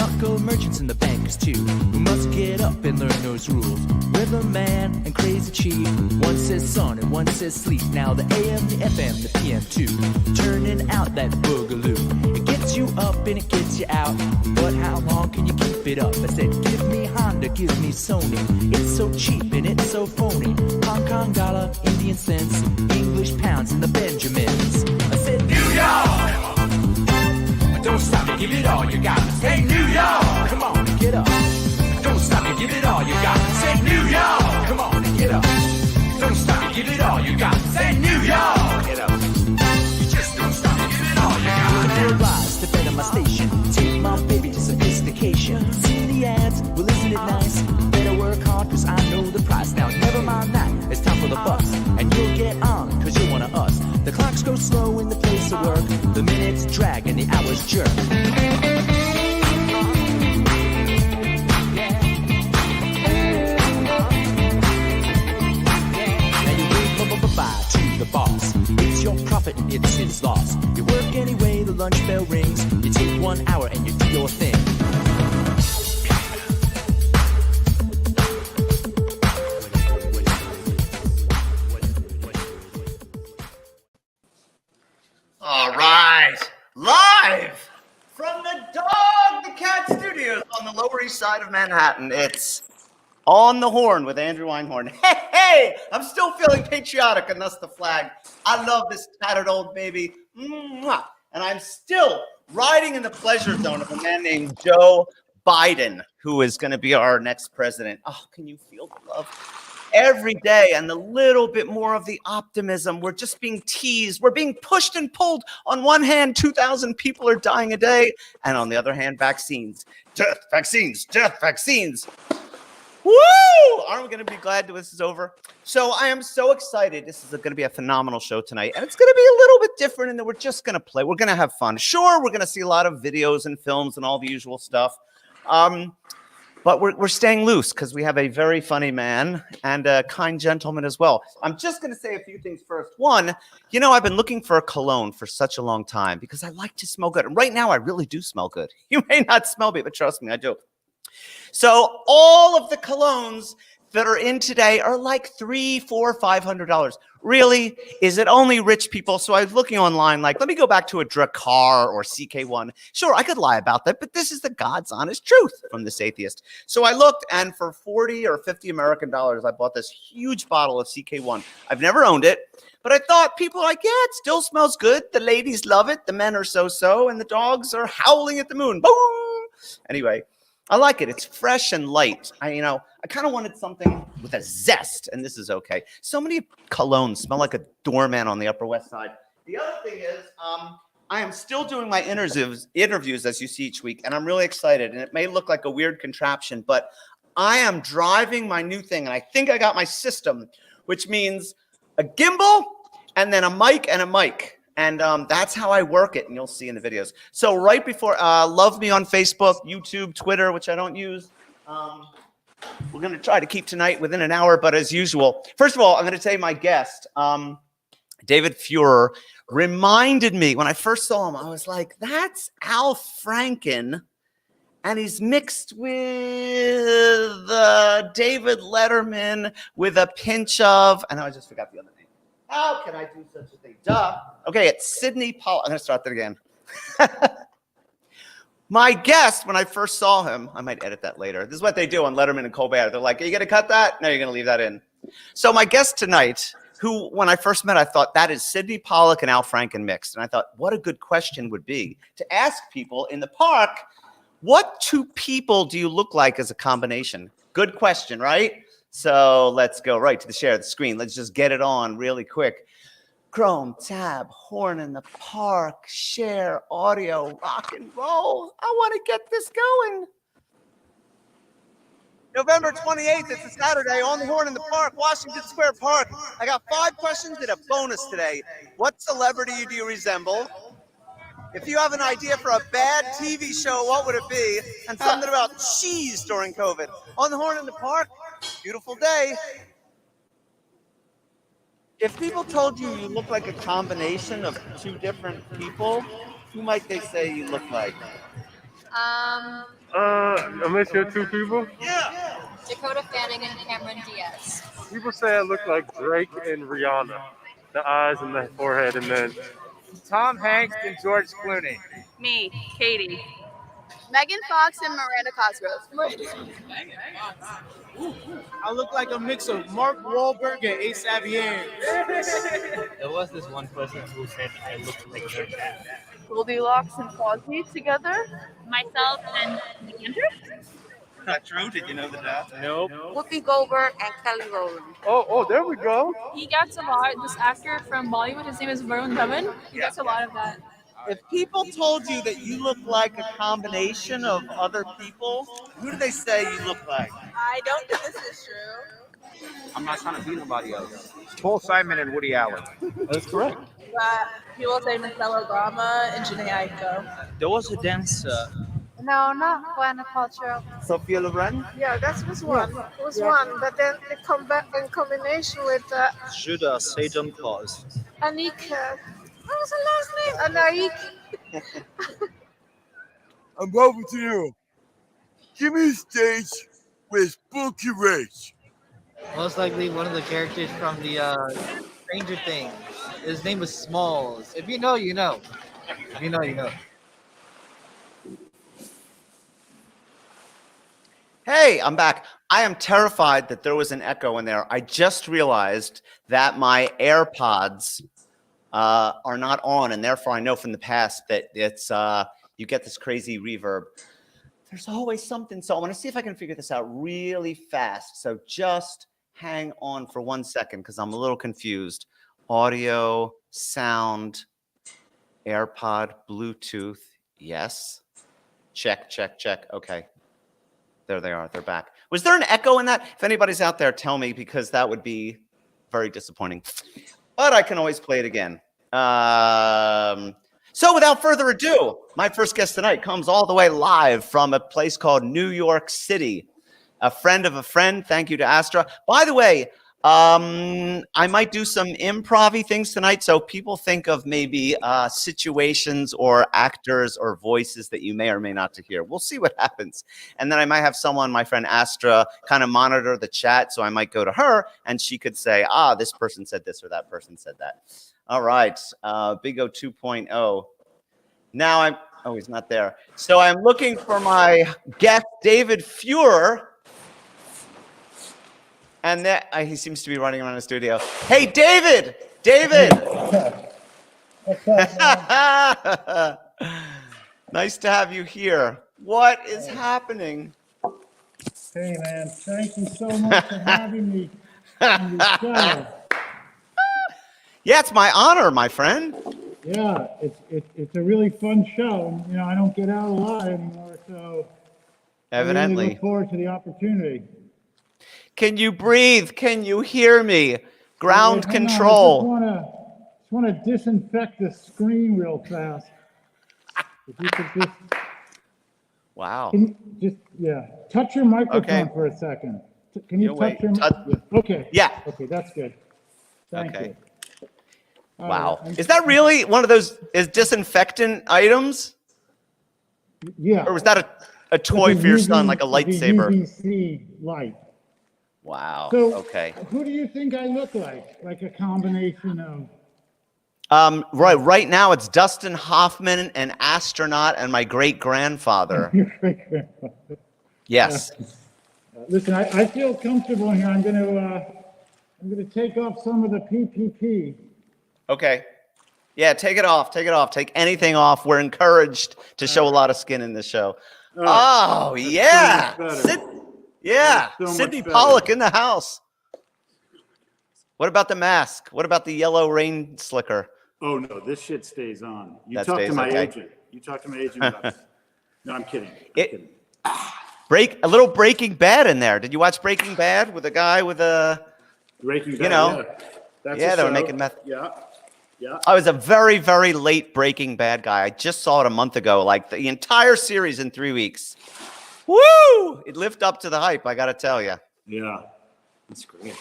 Knuckle merchants and the bankers too, who must get up and learn those rules. Riverman and Crazy Chief, one says sun and one says sleep. Now the AM, the FM, the PM too, turning out that boogaloo. It gets you up and it gets you out, but how long can you keep it up? I said, give me Honda, give me Sony. It's so cheap and it's so phony. Hong Kong dollar, Indian cents, English pounds and the Benjamins. I said, New York! Don't stop and give it all you got. Say New York! Come on and get up. Don't stop and give it all you got. Say New York! Come on and get up. Don't stop and give it all you got. Say New York! Get up. You just don't stop and give it all you got. I'll rise to better my station. Take my baby to sophistication. See the ads? Well, isn't it nice? Better work hard, cause I know the price. Now, never mind that. It's time for the bus. And you'll get on, cause you're one of us. The clocks go slow in the place of work. The minutes drag and the hours jerk. Now you wave bye-bye to the boss. It's your profit and it's his loss. You work anyway, the lunch bell rings. You take 1 hour and you do your thing. All right, live from the Dog the Cat Studios on the Lower East Side of Manhattan. It's On the Horn with Andrew Einhorn. Hey, I'm still feeling patriotic, and thus the flag. I love this tattered old baby. Mwah. And I'm still riding in the pleasure zone of a man named Joe Biden, who is going to be our next president. Oh, can you feel the love? Every day, and a little bit more of the optimism. We're just being teased. We're being pushed and pulled. On one hand, 2,000 people are dying a day, and on the other hand, vaccines. Death, vaccines, death, vaccines. Woo! Aren't we going to be glad that this is over? So I am so excited. This is going to be a phenomenal show tonight, and it's going to be a little bit different in that we're just going to play. We're going to have fun. Sure, we're going to see a lot of videos and films and all the usual stuff. But we're staying loose because we have a very funny man and a kind gentleman as well. I'm just going to say a few things first. One, you know, I've been looking for a cologne for such a long time because I like to smell good. And right now, I really do smell good. You may not smell me, but trust me, I do. So all of the colognes that are in today are like $300, $400, $500. Really? Is it only rich people? So I was looking online, like, let me go back to a Drakkar or CK1. Sure, I could lie about that, but this is the God's honest truth from this atheist. So I looked, and for 40 or 50 American dollars, I bought this huge bottle of CK1. I've never owned it, but I thought people are like, yeah, it still smells good. The ladies love it. The men are so-so, and the dogs are howling at the moon. Boom! Anyway, I like it. It's fresh and light. I kind of wanted something with a zest, and this is okay. So many colognes smell like a doorman on the Upper West Side. The other thing is, I am still doing my interviews as you see each week, and I'm really excited. And it may look like a weird contraption, but I am driving my new thing, and I think I got my system, which means a gimbal and then a mic and a mic. And that's how I work it, and you'll see in the videos. So right before, love me on Facebook, YouTube, Twitter, which I don't use. We're going to try to keep tonight within an hour, but as usual, first of all, I'm going to tell you my guest, David Fuhrer, reminded me when I first saw him, I was like, that's Al Franken, and he's mixed with David Letterman with a pinch of, and I just forgot the other name. How can I do such a thing? Duh. Okay, it's Sidney Pollack. I'm going to start that again. My guest, when I first saw him, I might edit that later. This is what they do on Letterman and Colbert. They're like, are you going to cut that? No, you're going to leave that in. So my guest tonight, who, when I first met, I thought that is Sidney Pollack and Al Franken mixed. And I thought, what a good question would be to ask people in the park, what two people do you look like as a combination? Good question, right? So let's go right to the share of the screen. Let's just get it on really quick. Chrome, tab, horn in the park, share, audio, rock and roll. I want to get this going. November 28th, it's a Saturday, on the horn in the park, Washington Square Park. I got 5 questions and a bonus today. What celebrity do you resemble? If you have an idea for a bad TV show, what would it be? And something about cheese during COVID. On the horn in the park, beautiful day. If people told you you look like a combination of 2 different people, who might they say you look like? Unless you're two people. Dakota Fanning and Cameron Diaz. People say I look like Drake and Rihanna. The eyes and the forehead, and then Tom Hanks and George Clooney. Me, Katie. Megan Fox and Miranda Cosgrove. I look like a mix of Mark Wahlberg and Ace Avian. There was this one person who said I looked like her dad. Goldilocks and Fozzie together. Myself and Andrew. Is that true? Did you know the dad? Nope. Whoopi Goldberg and Kelly Rowland. oh, there we go. He gets a lot. This actor from Bollywood, his name is Varun Dhawan. He gets a lot of that. If people told you that you look like a combination of other people, who do they say you look like? I don't think this is true. I'm not trying to be nobody else. Paul Simon and Woody Allen. That's correct. But people say Michelle Obama and Janae Aiko. There was a dancer. No, not Gwen Paltrow. Sophia Loren? Yeah, that was one. It was one, but then they come back in combination with Judas, Satan Claus. Anika. What was her last name? Anaik. I'm over to you. Give me a stage with Spooky Rage. Most likely one of the characters from the Stranger Things. His name was Smalls. If you know, you know. If you know, you know. Hey, I'm back. I am terrified that there was an echo in there. I just realized that my AirPods are not on, and therefore I know from the past that it's you get this crazy reverb. There's always something. So I want to see if I can figure this out really fast. So just hang on for 1 second because I'm a little confused. Audio, sound, AirPod, Bluetooth. Yes. Check, check, check. Okay. There they are. They're back. Was there an echo in that? If anybody's out there, tell me because that would be very disappointing. But I can always play it again. So without further ado, my first guest tonight comes all the way live from a place called New York City. A friend of a friend. Thank you to Astra. By the way, I might do some improv-y things tonight, so people think of maybe situations or actors or voices that you may or may not to hear. We'll see what happens. And then I might have someone, my friend Astra, kind of monitor the chat, so I might go to her, and she could say, this person said this or that person said that. All right, Big O 2.0. Now he's not there. So I'm looking for my guest, David Fuhrer. And he seems to be running around the studio. Hey, David! David! Nice to have you here. What is happening? Hey, man. Thank you so much for having me on the show. Yeah, it's my honor, my friend. Yeah, it's a really fun show. You know, I don't get out a lot anymore, so evidently. I really look forward to the opportunity. Can you breathe? Can you hear me? Ground control. I just want to disinfect the screen real fast. If you could just. Wow. Touch your microphone for a second. Can you touch your microphone? Okay. Yeah. Okay, that's good. Thank you. Wow. Is that really one of those disinfectant items? Yeah. Or was that a toy for your son, like a lightsaber? UVC light. Wow. So, okay. Who do you think I look like? Like a combination of. Right now it's Dustin Hoffman, an astronaut, and my great-grandfather. Your great-grandfather. Yes. Listen, I feel comfortable here. I'm gonna take off some of the PPP. Okay. Yeah, take it off. Take it off. Take anything off. We're encouraged to show a lot of skin in this show. Oh, yeah. Sidney Pollack in the house. What about the mask? What about the yellow rain slicker? Oh, no, this shit stays on. You That talk stays to my okay. agent. You talk to my agent about it. No, I'm kidding. A little Breaking Bad in there. Did you watch Breaking Bad with a guy with a, Breaking Bad, you know? That's Yeah, a they were show. making meth. Yeah. I was a very, very late Breaking Bad guy. I just saw it a month ago, like the entire series in 3 weeks. Woo! It lived up to the hype, I got to tell you. Yeah, that's great.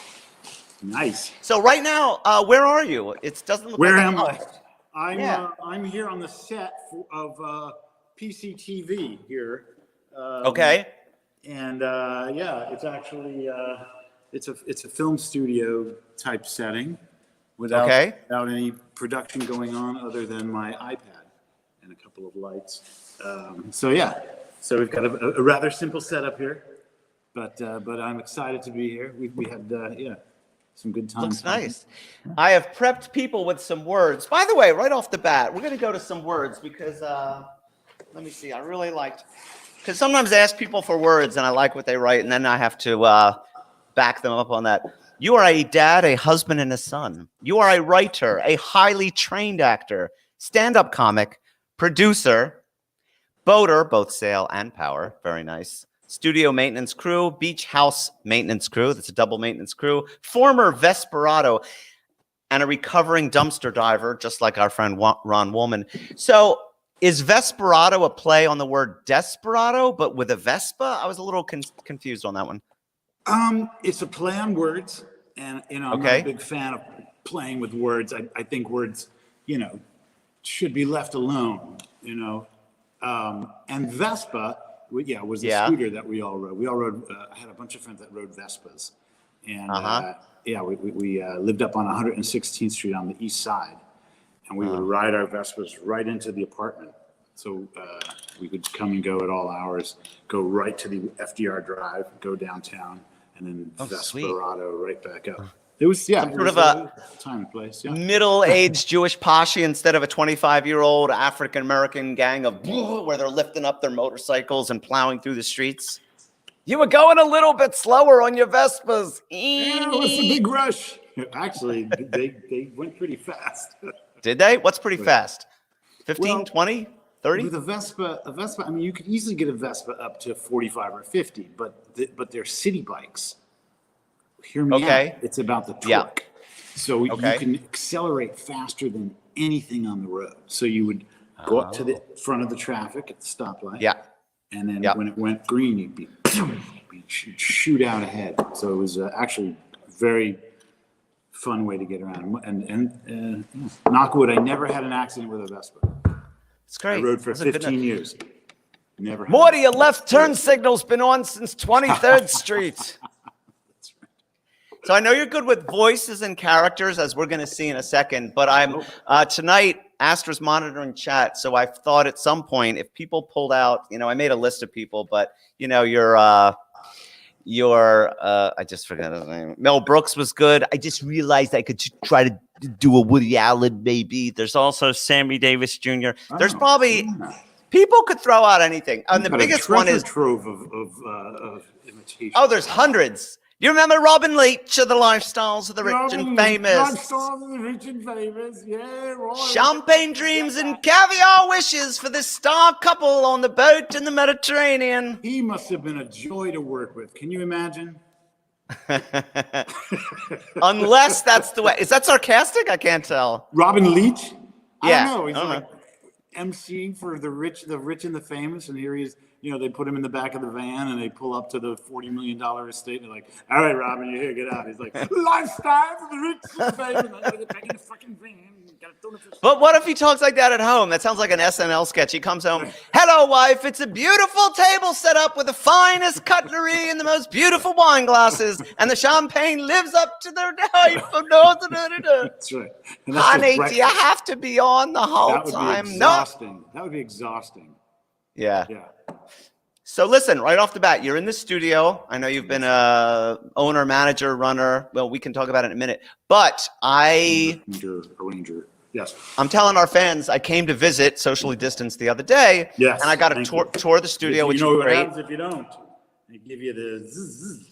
Nice. So right now, where are you? It doesn't look Where like am I? I'm Yeah. I'm here on the set of PCTV here. Okay. And yeah, it's actually it's a film studio type setting without any production going on other than my iPad and a couple of lights. So yeah, so we've got a rather simple setup here, but I'm excited to be here. We had some good times. Looks nice. I have prepped people with some words. By the way, right off the bat, we're going to go to some words because let me see. I really liked. Because sometimes I ask people for words and I like what they write, and then I have to back them up on that. You are a dad, a husband, and a son. You are a writer, a highly trained actor, stand-up comic, producer, boater, both sail and power. Very nice. Studio maintenance crew, beach house maintenance crew. That's a double maintenance crew. Former vesparado and a recovering dumpster diver, just like our friend Ron Woolman. So is vesparado a play on the word desperado, but with a Vespa? I was a little confused on that one. It's a play on words, and I'm not a big fan of playing with words. I think words, should be left alone. And Vespa, was a scooter that we all rode. We all rode. I had a bunch of friends that rode Vespas, and we lived up on 116th Street on the east side. And we would ride our Vespas right into the apartment. So we could come and go at all hours, go right to the FDR Drive, go downtown, and then Vesparado right back up. It was, sort of a time and place. Yeah. Middle-aged Jewish posse instead of a 25-year-old African-American gang of where they're lifting up their motorcycles and plowing through the streets. You were going a little bit slower on your Vespas. Yeah, it was a big rush. Actually, they went pretty fast. Did they? What's pretty fast? 15, 20, 30? With a Vespa, I mean, you could easily get a Vespa up to 45 or 50, but they're city bikes. Hear me out. It's about the torque. So you can accelerate faster than anything on the road. So you would go up to the front of the traffic at the stoplight. Yeah. And then when it went green, you'd shoot out ahead. So it was actually very fun way to get around. And knock wood, I never had an accident with a Vespa. It's great. I rode for 15 years. Never. Morty, your left turn signal's been on since 23rd Street. So I know you're good with voices and characters, as we're going to see in a second. But I'm tonight. Astra's monitoring chat, so I've thought at some point if people pulled out, I made a list of people, but your I just forgot his name. Mel Brooks was good. I just realized I could try to do a Woody Allen maybe. There's also Sammy Davis Jr. There's probably people could throw out anything. And the biggest one is trove of imitation. Oh, there's hundreds. You remember Robin Leach of the Lifestyles of the Rich and Famous? Lifestyles of the Rich and Famous, yeah, right. Champagne dreams and caviar wishes for this star couple on the boat in the Mediterranean. He must have been a joy to work with. Can you imagine? Unless that's the way. Is that sarcastic? I can't tell. Robin Leach? Yeah. I don't know. He's emceeing for the rich and the famous, and here he is. They put him in the back of the van and they pull up to the $40 million estate. And they're like, all right, Robin, you're here, get out. He's like, lifestyle for the rich and famous. I'm going to get back in the fucking van. But what if he talks like that at home? That sounds like an SNL sketch. He comes home, hello, wife. It's a beautiful table set up with the finest cutlery and the most beautiful wine glasses. And the champagne lives up to their hype. That's right. Honey, do you have to be on the whole time? Exhausting. That would be exhausting. Yeah. So listen, right off the bat, you're in the studio. I know you've been a owner, manager, runner. Well, we can talk about it in a minute. But arranger. Yes. I'm telling our fans, I came to visit, socially distanced, the other day. Yes. And I got a tour the studio, which was great. What happens if you don't? They give you the zzz.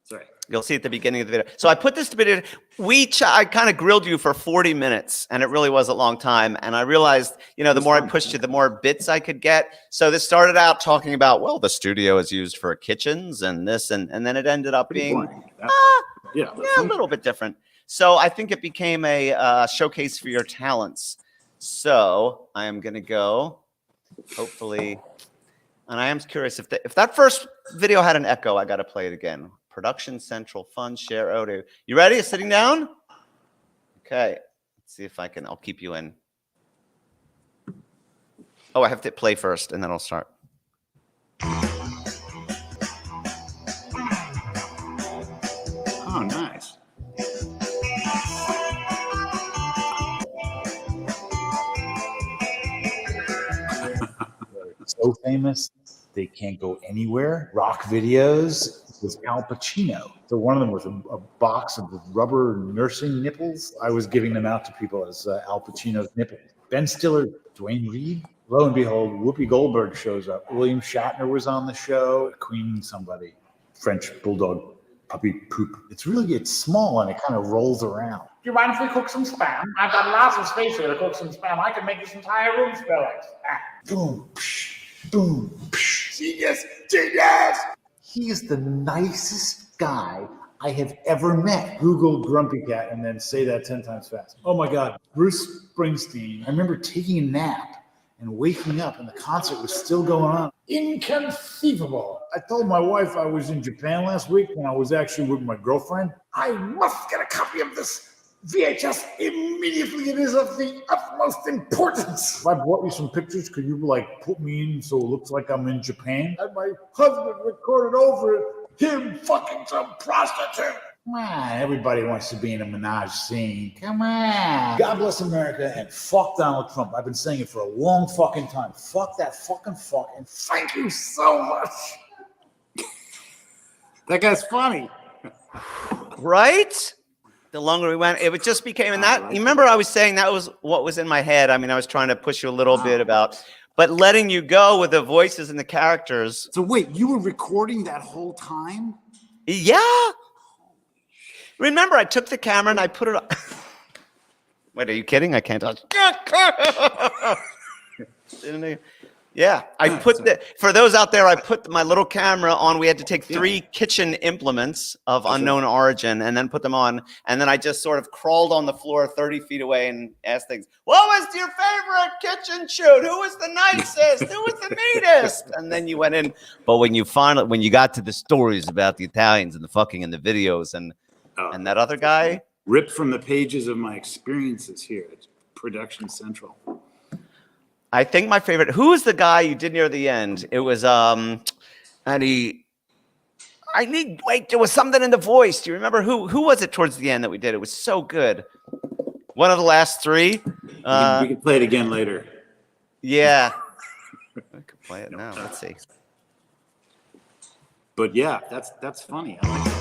Sorry. You'll see at the beginning of the video. So I put this to video. I kind of grilled you for 40 minutes, and it really was a long time. And I realized, the more I pushed you, the more bits I could get. So this started out talking about, well, the studio is used for kitchens and this, and then it ended up being a little bit different. So I think it became a showcase for your talents. So I am going to go, hopefully, and I am curious if that first video had an echo, I got to play it again. Production Central, Fun, Share, Odoo. You ready? Sitting down? Okay. Let's see if I'll keep you in. Oh, I have to play first, and then I'll start. Oh, nice. So famous, they can't go anywhere. Rock videos was Al Pacino. So one of them was a box of rubber nursing nipples. I was giving them out to people as Al Pacino's nipples. Ben Stiller, Dwayne Reed. Lo and behold, Whoopi Goldberg shows up. William Shatner was on the show. Queen somebody. French bulldog puppy poop. It's small and it kind of rolls around. Do you mind if we cook some spam? I've got lots of space here to cook some spam. I can make this entire room smell like spam. Boom, psh, boom, psh. Genius! He is the nicest guy I have ever met. Google Grumpy Cat and then say that 10 times fast. Oh my God, Bruce Springsteen. I remember taking a nap and waking up and the concert was still going on. Inconceivable. I told my wife I was in Japan last week when I was actually with my girlfriend. I must get a copy of this VHS immediately. It is of the utmost importance. If I brought you some pictures, could you put me in so it looks like I'm in Japan? And my husband recorded over it, him fucking some prostitute. Come on, everybody wants to be in a menage scene. Come on. God bless America and fuck Donald Trump. I've been saying it for a long fucking time. Fuck that fucking fuck and thank you so much. That guy's funny. Right? The longer we went, it just became, and that, you remember I was saying that was what was in my head. I mean, I was trying to push you a little bit about, but letting you go with the voices and the characters. So wait, you were recording that whole time? Yeah. Remember, I took the camera and I put it on. Wait, are you kidding? I can't touch. Yeah, I put for those out there, I put my little camera on. We had to take 3 kitchen implements of unknown origin and then put them on. And then I just sort of crawled on the floor 30 feet away and asked things. What was your favorite kitchen shoot? Who was the nicest? Who was the neatest? And then you went in. But when you got to the stories about the Italians and the fucking and the videos and that other guy. Ripped from the pages of my experiences here at Production Central. I think my favorite. Who was the guy you did near the end? It was there was something in the voice. Do you remember who was it towards the end that we did? It was so good. One of the last 3. We can play it again later. Yeah. I could play it now. Let's see. But yeah, that's funny. I like that.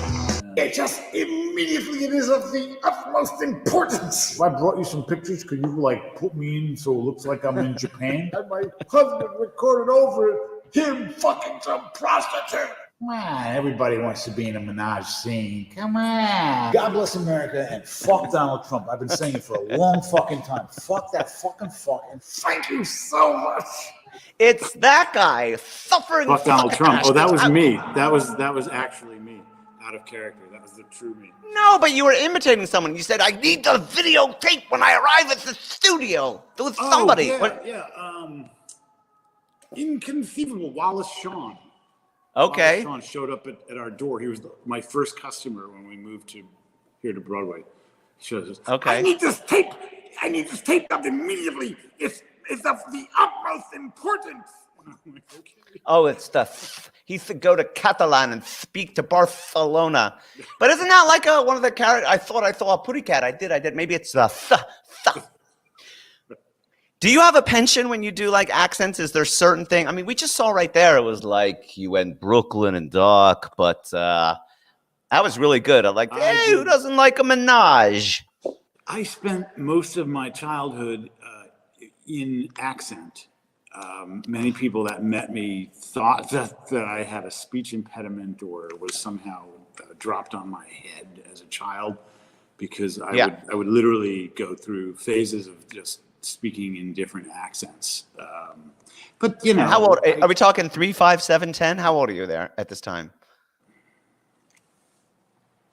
It just immediately, it is of the utmost importance. If I brought you some pictures, could you put me in so it looks like I'm in Japan? And my husband recorded over it, him fucking some prostitute. Come on, everybody wants to be in a menage scene. Come on. God bless America and fuck Donald Trump. I've been saying it for a long fucking time. Fuck that fucking fuck and thank you so much. It's that guy suffering. Fuck Donald Trump. Oh, that was me. That was actually me. Out of character. That was the true me. No, but you were imitating someone. You said, I need the videotape when I arrive at the studio. With somebody. Inconceivable. Wallace Shawn. Okay. Wallace Shawn showed up at our door. He was my first customer when we moved here to Broadway. He showed us. Okay. I need this tape up immediately. It's of the utmost importance. Okay. Oh, it's he said go to Catalan and speak to Barcelona. But isn't that like one of the characters? I thought a putty cat. I did. Maybe it's the Do you have a penchant when you do accents? Is there certain thing? I mean, we just saw right there. It was like you went Brooklyn and dark, but that was really good. I'm like, hey, who doesn't like a menage? I spent most of my childhood in accent. Many people that met me thought that I had a speech impediment or was somehow dropped on my head as a child because I would literally go through phases of just speaking in different accents. But how old are we talking? 3, 5, 7, 10? How old are you there at this time?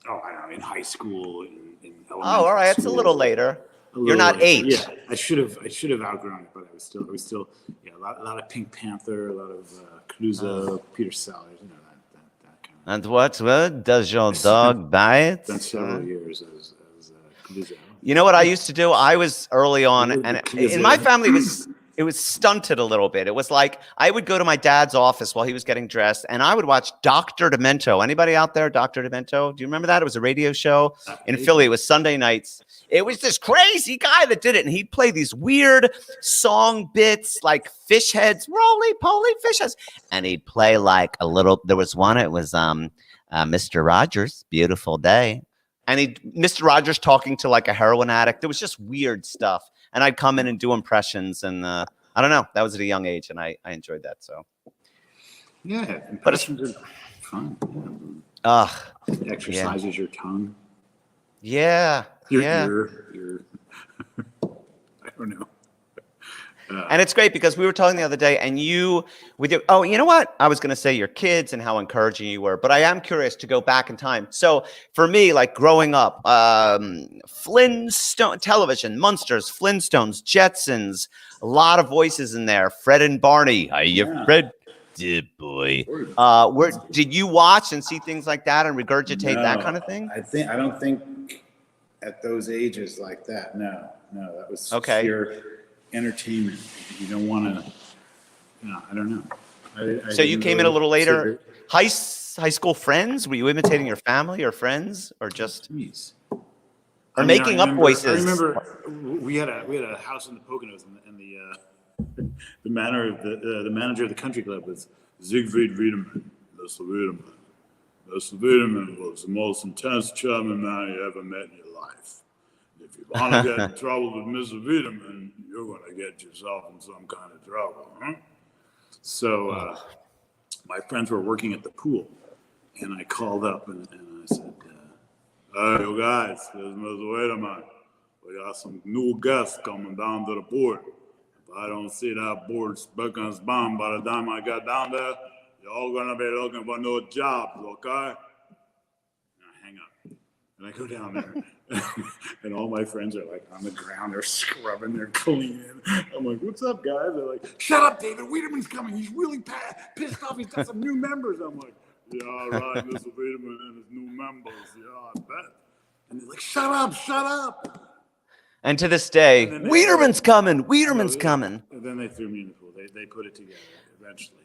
Oh, I don't know, in high school, in elementary. Oh, all right, it's a little later. You're not later. 8. Yeah, I should have outgrown it, but I was still a lot of Pink Panther, a lot of Clouseau, Peter Sellers, that kind of. And what does your dog bite? Spent several years as Clouseau. You know what I used to do? I was early on, and in my family It was stunted a little bit. It was like I would go to my dad's office while he was getting dressed, and I would watch Dr. Demento. Anybody out there, Dr. Demento? Do you remember that? It was a radio show in Philly. It was Sunday nights. It was this crazy guy that did it, and he'd play these weird song bits like fish heads, roly-poly fish heads, and he'd play like a little. There was one. It was Mr. Rogers, Beautiful Day, and Mr. Rogers talking to like a heroin addict. It was just weird stuff. And I'd come in and do impressions, and I don't know. That was at a young age, and I enjoyed that. So, yeah, but it's fun. Exercises your tongue. Yeah, You're I don't know. And it's great because we were talking the other day, and you know what? I was going to say your kids and how encouraging you were, but I am curious to go back in time. So for me, like growing up, Flintstone television, Munsters, Flintstones, Jetsons, a lot of voices in there. Fred and Barney. Hiya, Fred. Dear boy. Did you watch and see things like that and regurgitate that kind of thing? I don't think at those ages like that. No, that was okay. Pure entertainment. You don't want to. No, I don't know. So you came in a little later. High school friends? Were you imitating your family or friends, or just or making up voices? I remember we had a house in the Poconos, and the manager of the country club was Siegfried Wiedemann. Mr. Wiedemann. Mr. Wiedemann was the most intense German man you ever met in your life. If you want to get in trouble with Mr. Wiedemann, you're going to get yourself in some kind of trouble. Huh? So my friends were working at the pool, and I called up and I said, hey, you guys, this is Mr. Wiedemann. We got some new guests coming down to the board. If I don't see that board spick and span by the time I get down there, you're all going to be looking for new jobs, okay? And I hang up. And I go down there, and all my friends are like on the ground, they're scrubbing, they're cleaning. I'm like, what's up, guys? They're like, shut up, David, Wiedemann's coming. He's really pissed off. He's got some new members. I'm like, yeah, all right, Mr. Wiedemann and his new members. Yeah, I bet. And they're like, shut up. And to this day, Wiedemann's coming. Wiedemann's coming. And then they threw me in the pool. They put it together eventually.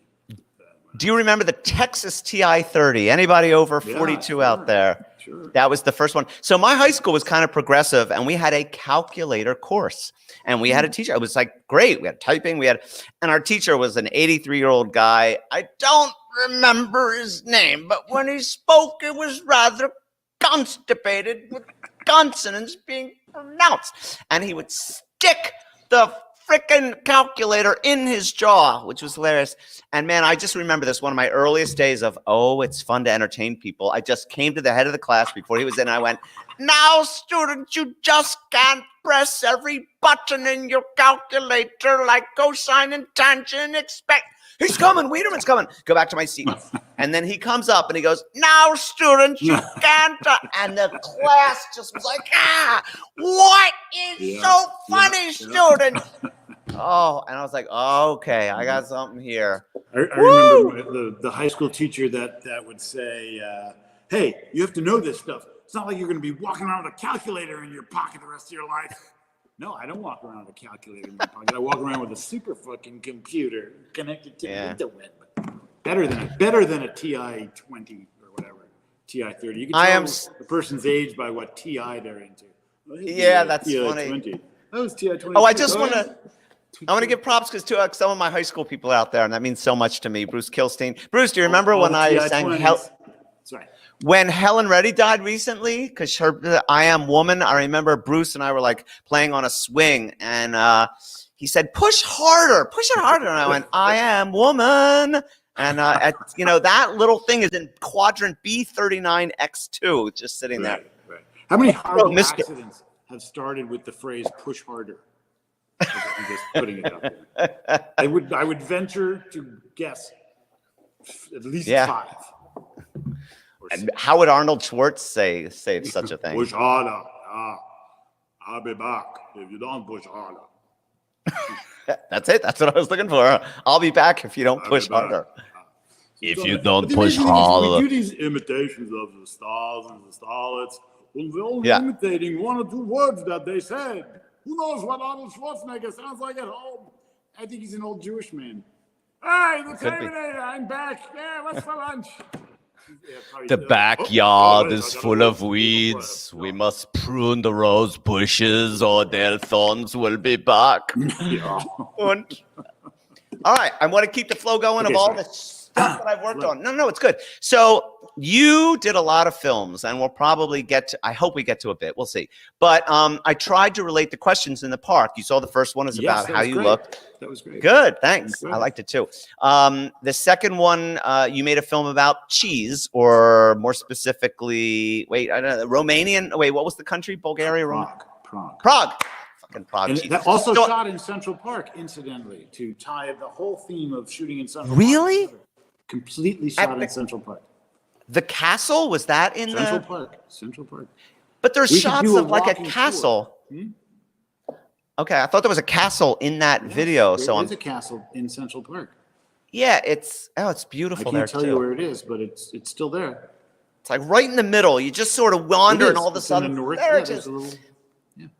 Do you remember the Texas TI-30? Anybody over 42 out there? Sure. That was the first one. So my high school was kind of progressive, and we had a calculator course, and we had a teacher. It was like great. We had typing. And our teacher was an 83-year-old guy. I don't remember his name, but when he spoke, it was rather constipated with consonants being pronounced, and he would stick the freaking calculator in his jaw, which was hilarious. And man, I just remember this, one of my earliest days of, it's fun to entertain people. I just came to the head of the class before he was in, and I went, now, students, you just can't press every button in your calculator like cosine and tangent expect. He's coming, Wiedemann's coming. Go back to my seat. And then he comes up and he goes, now, students, you can't. And the class just was like, what is so funny, students? Oh, and I was like, okay, I got something here. I remember the high school teacher that would say, hey, you have to know this stuff. It's not like you're going to be walking around with a calculator in your pocket the rest of your life. No, I don't walk around with a calculator in my pocket. I walk around with a super fucking computer connected to the internet. Better than a TI-20 or whatever, TI-30. You can tell the person's age by what TI they're into. Yeah, that's TI-20. funny. That was TI-20. Oh, I want to give props because to some of my high school people out there, and that means so much to me. Bruce Kilstein. Bruce, do you remember when I sang when Helen Reddy died recently? Because her I Am Woman. I remember Bruce and I were like playing on a swing, and he said, push harder, push it harder. And I went, I am woman. And that little thing is in quadrant B39X2, just sitting there. Right. How many horrible accidents have started with the phrase "push harder"? I'm just putting it out there. I would venture to guess at least 5. And how would Arnold Schwartz say such a thing? Push harder. I'll be back if you don't push harder. That's it. That's what I was looking for. I'll be back if you don't push harder. If you don't push harder. We do these imitations of the stars and the starlets. Well, we're only imitating 1 or 2 words that they said. Who knows what Arnold Schwarzenegger sounds like at home? I think he's an old Jewish man. Hi, the Could be. Terminator. I'm back. Yeah, what's for lunch? The backyard is full of weeds. We must prune the rose bushes or their thorns will be back. All right, I want to keep the flow going of all the stuff that I've worked on. No, it's good. So you did a lot of films, and we'll probably get to, I hope we get to a bit. We'll see. But I tried to relate the questions in the park. You saw the first one is about how you looked. That was great. Good, thanks. I liked it too. The second one, you made a film about cheese, or more specifically, wait, I don't know, Romanian. Wait, what was the country? Bulgaria? Prague. Fucking Prague. And cheese. that also shot in Central Park, incidentally, to tie the whole theme of shooting in Central Park. Really? Completely shot in Central Park. The castle, was that in Central Park? Central Park. But there's shots of like a castle. Hmm? Okay, I thought there was a castle in that video. There is a castle in Central Park. Yeah, it's beautiful there I can't tell you where it is, but it's still there. It's like right in the middle. You just sort of wander, and all of a sudden, there it is.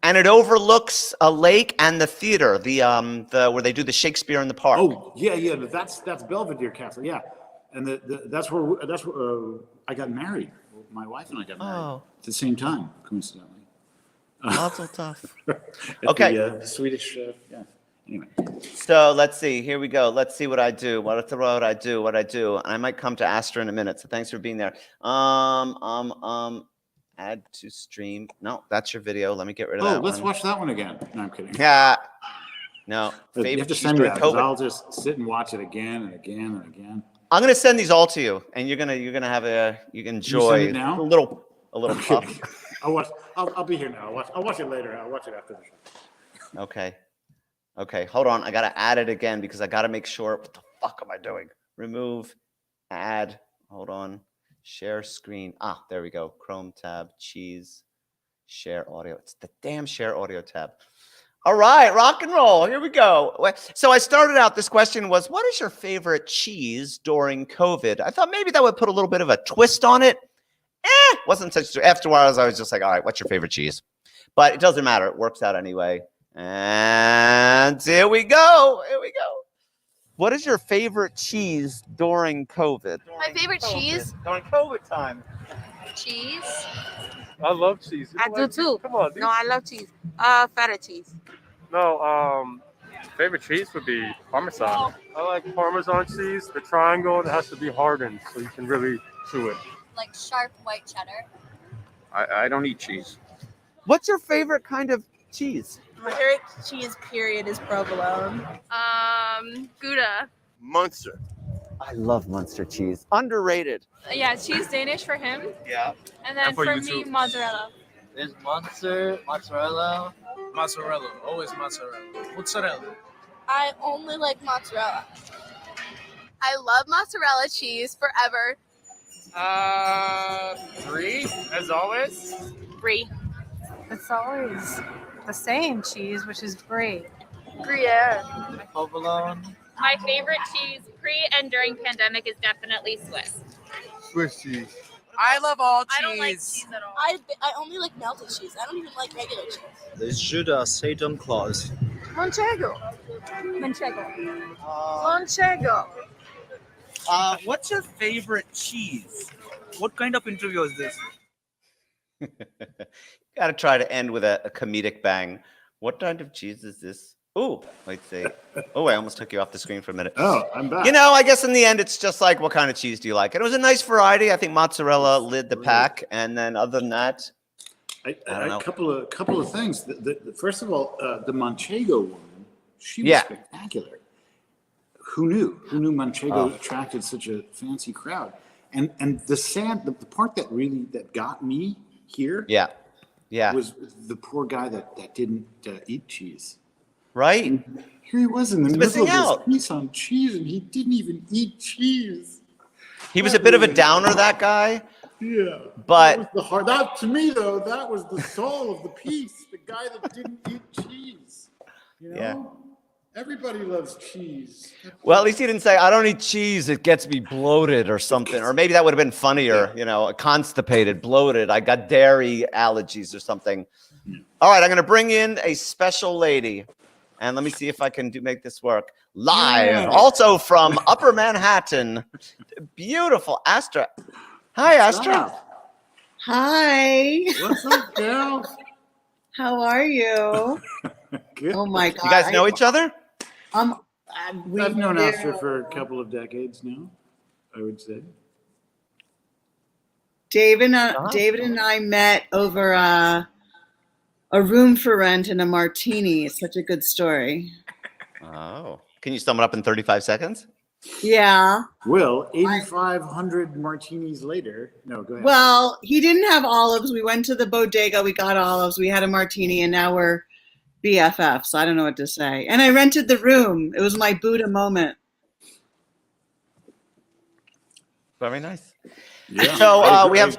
And it overlooks a lake and the theater, the where they do the Shakespeare in the Park. Oh yeah, but that's Belvedere Castle, yeah, and that's where I got married. My wife and I got married at the same time, coincidentally. Mazel tov. Okay. The Swedish, yeah. Anyway. So let's see. Here we go. Let's see what I do. What I do. I might come to Astra in a minute. So thanks for being there. Add to stream. No, that's your video. Let me get rid of that one. Let's watch that one again. No, I'm kidding. Yeah. No. You have to send me that. I'll just sit and watch it again and again and again. I'm gonna send these all to you, and you're gonna have you can enjoy a little puff. I'll be here now. I'll watch it later. I'll watch it after the show. Okay. Hold on. I gotta add it again because I gotta make sure. What the fuck am I doing? Remove, add. Hold on. Share screen. There we go. Chrome tab, cheese, share audio. It's the damn share audio tab. All right, rock and roll. Here we go. So I started out, this question was, what is your favorite cheese during COVID? I thought maybe that would put a little bit of a twist on it. Wasn't such, afterwards I was just like, all right, what's your favorite cheese? But it doesn't matter. It works out anyway. And here we go. What is your favorite cheese during COVID? My favorite cheese? During COVID time. Cheese? I love cheese. I do too. Come on, dude. No, I love cheese. Feta cheese. No, favorite cheese would be Parmesan. I like Parmesan cheese, the triangle that has to be hardened so you can really chew it. Like sharp white cheddar. I don't eat cheese. What's your favorite kind of cheese? My favorite cheese, period, is provolone. Gouda. Munster. I love Munster cheese. Underrated. Yeah, cheese Danish for him. Yeah. And then And for for you me, too. mozzarella. There's mozzarella. Mozzarella, always mozzarella. Mozzarella. I only like mozzarella. I love mozzarella cheese forever. Brie, as always. Brie. It's always the same cheese, which is brie. Gruyere. Provolone. My favorite cheese pre and during pandemic is definitely Swiss. Swiss cheese. I love all cheese. I don't like cheese at all. I only like melted cheese. I don't even like regular cheese. This should Satan Claus. Manchego. What's your favorite cheese? What kind of interview is this? Got to try to end with a comedic bang. What kind of cheese is this? Oh, wait, see. Oh, I almost took you off the screen for a minute. Oh, I'm back. You know, I guess in the end, it's just like, what kind of cheese do you like? And it was a nice variety. I think mozzarella led the pack. And then other than that, I don't know. A couple of things. First of all, the Manchego woman, she was spectacular. Who knew? Who knew Manchego attracted such a fancy crowd? And the part that got me here was the poor guy that didn't eat cheese. Right. And here he was in the middle of this piece on cheese, and he didn't even eat cheese. He was a bit of a downer, that guy. Yeah. But that to me, though, that was the soul of the piece. The guy that didn't eat cheese. You know? Yeah. Everybody loves cheese. Well, at least he didn't say, I don't eat cheese. It gets me bloated or something. Or maybe that would have been funnier, you know, constipated, bloated. I got dairy allergies or something. All right, I'm going to bring in a special lady. And let me see if I can make this work live. Also from Upper Manhattan. Beautiful. Astra. Hi, Astra. Hi. What's up, girl? How are you? Good. Oh my God. You guys know each other? I've known Astra for a couple of decades now, I would say. David and I met over a room for rent and a martini. It's such a good story. Oh. Can you sum it up in 35 seconds? Yeah. Will, 8,500 martinis later. No, go ahead. Well, he didn't have olives. We went to the bodega. We got olives. We had a martini, and now we're BFFs. I don't know what to say. And I rented the room. It was my Buddha moment. Very nice. Yeah, So we have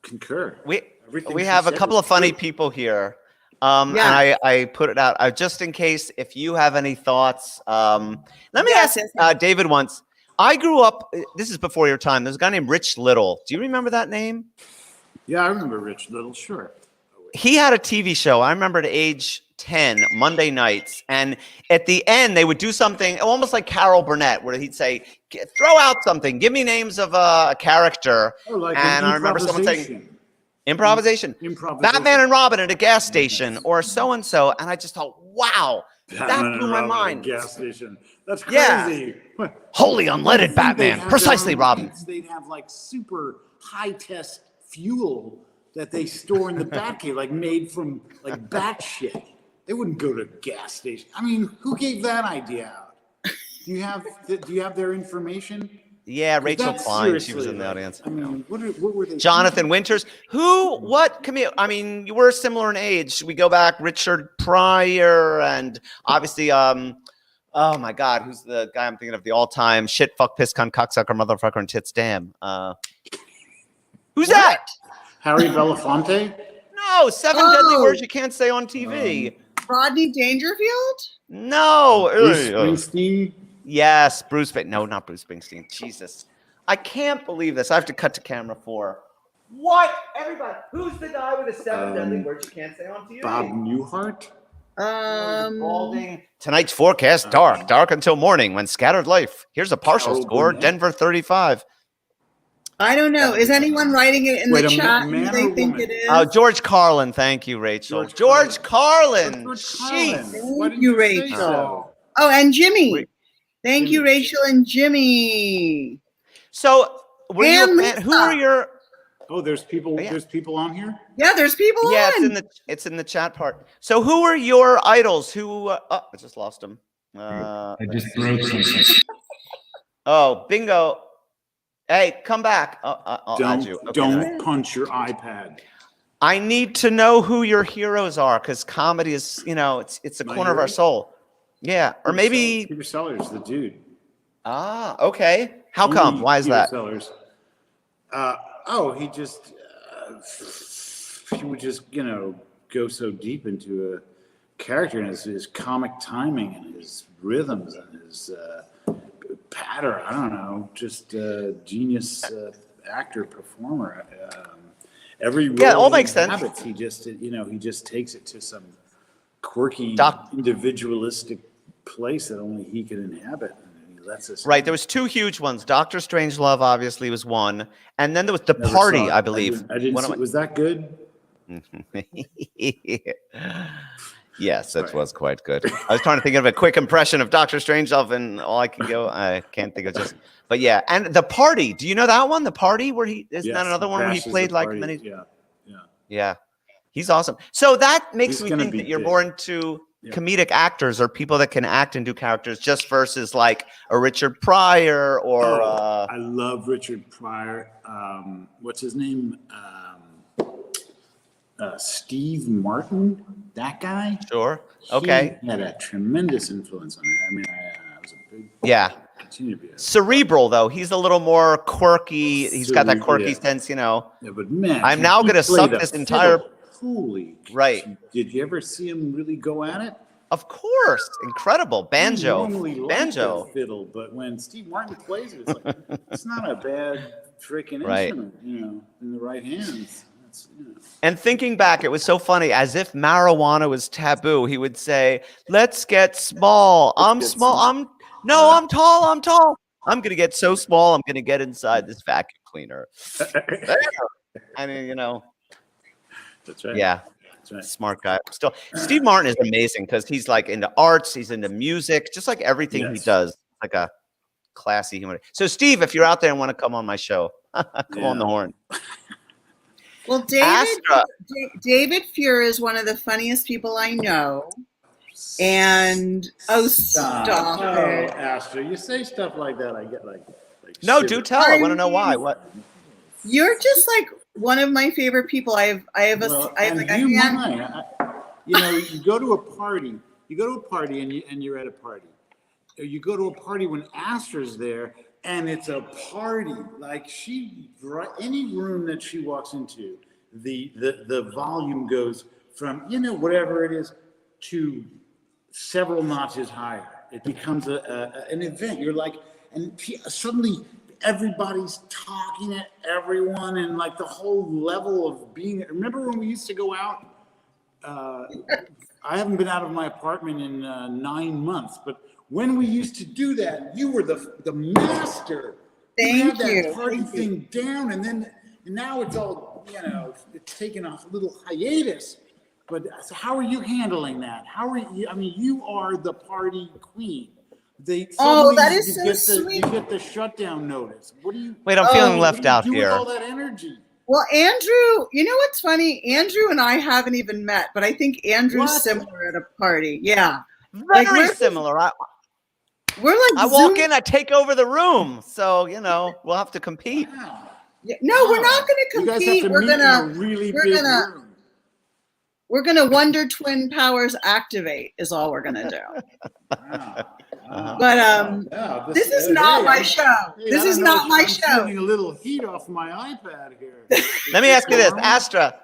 concur. We have a couple of funny people here. And I put it out just in case if you have any thoughts. Let me ask David once. I grew up, this is before your time. There's a guy named Rich Little. Do you remember that name? Yeah, I remember Rich Little, sure. He had a TV show. I remember at age 10, Monday nights. And at the end, they would do something almost like Carol Burnett, where he'd say, throw out something. Give me names of a character. Oh, like and I remember someone saying, Improvisation. Batman and Robin at a gas station or so-and-so. And I just thought, wow, that blew my mind. Gas station. That's crazy. Yeah. Holy unleaded Batman. Precisely, Robin. They'd have like super high-test fuel that they store in the Batcave, like made from like bat shit. They wouldn't go to a gas station. I mean, who gave that idea out? Do you have their information? Yeah, Rachel Klein. She was in the audience. I mean, what were they? Jonathan Winters. Come here. I mean, you were similar in age. We go back, Richard Pryor, and obviously, oh my God, who's the guy I'm thinking of the all-time shit, fuck, piss, cunt, cocksucker, motherfucker, and tits, damn. Who's that? Harry Belafonte? No, 7 deadly words you can't say on TV. Rodney Dangerfield? No. Bruce Springsteen? Yes, Bruce. No, not Bruce Springsteen. Jesus. I can't believe this. I have to cut to camera 4. What? Everybody. Who's the guy with the 7 deadly words you can't say on TV? Bob Newhart? Tonight's forecast, dark until morning when scattered life. Here's a partial score, Denver 35. I don't know. Is anyone writing it in the chat? Who they think it is? Oh, George Carlin. Thank you, Rachel. George Carlin. Jeez. Thank you, Rachel. Oh, and Jimmy. Thank you, Rachel and Jimmy. So, who are your? Oh, there's people. There's people on here. Yeah, there's people on. Yeah, it's in the chat part. So, who are your idols? I just lost them. I just wrote something. Oh, bingo. Hey, come back. I'll add you. Okay, don't punch your iPad. I need to know who your heroes are because comedy is, it's a corner of our soul. Yeah, or maybe Peter Sellers, the dude. Ah, okay. How come? Why is that? Sellers. He just he would just go so deep into a character and his comic timing and his rhythms and his patter. I don't know, just genius actor performer. Every role all makes sense. Habits, he just takes it to some quirky, individualistic place that only he can inhabit. And he lets us. Right. There was 2 huge ones. Doctor Strangelove obviously was one, and then there was The Party, I believe. I didn't see, was that good? Yes, it was quite good. I was trying to think of a quick impression of Doctor Strangelove, and all I can't think of just. But yeah, and The Party. Do you know that one? The Party, where isn't that another one where he played like many? Yeah. He's awesome. So that makes me think that you're more into comedic actors or people that can act and do characters just versus like a Richard Pryor or. I love Richard Pryor. What's his name? Steve Martin, that guy. Sure. Okay. He had a tremendous influence on me. I mean, I was a big. Yeah. Cerebral though, he's a little more quirky. He's got that quirky sense, Yeah, but man, I'm now going to suck this entire. Holy. Right. Did you ever see him really go at it? Of course, incredible banjo. Banjo fiddle, but when Steve Martin plays it, it's like it's not a bad freaking instrument, in the right hands. And thinking back, it was so funny. As if marijuana was taboo, he would say, "Let's get small. I'm small. I'm tall. I'm tall. I'm gonna get so small. I'm gonna get inside this vacuum cleaner." I mean, That's right. Yeah. That's right. Smart guy. Still, Steve Martin is amazing because he's like into arts, he's into music, just like everything he does, like a classy human. So, Steve, if you're out there and want to come on my show, come on the horn. Well, David Fuhrer is one of the funniest people I know. And stop it. Astra, you say stuff like that, I get like no, do tell. I want to know why. What? You're just like one of my favorite people. I have like a hand. You go to a party. You go to a party and you're at a party. You go to a party when Astra's there, and it's a party. Like any room that she walks into, the volume goes from whatever it is to several notches higher. It becomes an event. You're like, and suddenly everybody's talking at everyone, and like the whole level of being. Remember when we used to go out? I haven't been out of my apartment in 9 months, but when we used to do that, you were the master. Thank you. you. Had that party thing down, and now it's all it's taken a little hiatus. But so how are you handling that? How are you? I mean, you are the party queen. That is so sweet. You get the shutdown notice. What do you? Wait, I'm feeling left out do here. With all that energy. Well, Andrew, you know what's funny? Andrew and I haven't even met, but I think Andrew's similar at a party. Yeah, very similar. We're like I walk in, I take over the room. So we'll have to compete. Yeah, no, we're not going to compete. We're gonna Wonder Twin powers activate is all we're gonna do. But this is not my show. This is not my show. I'm feeling a little heat off my iPad here. Let me ask you this, Astra.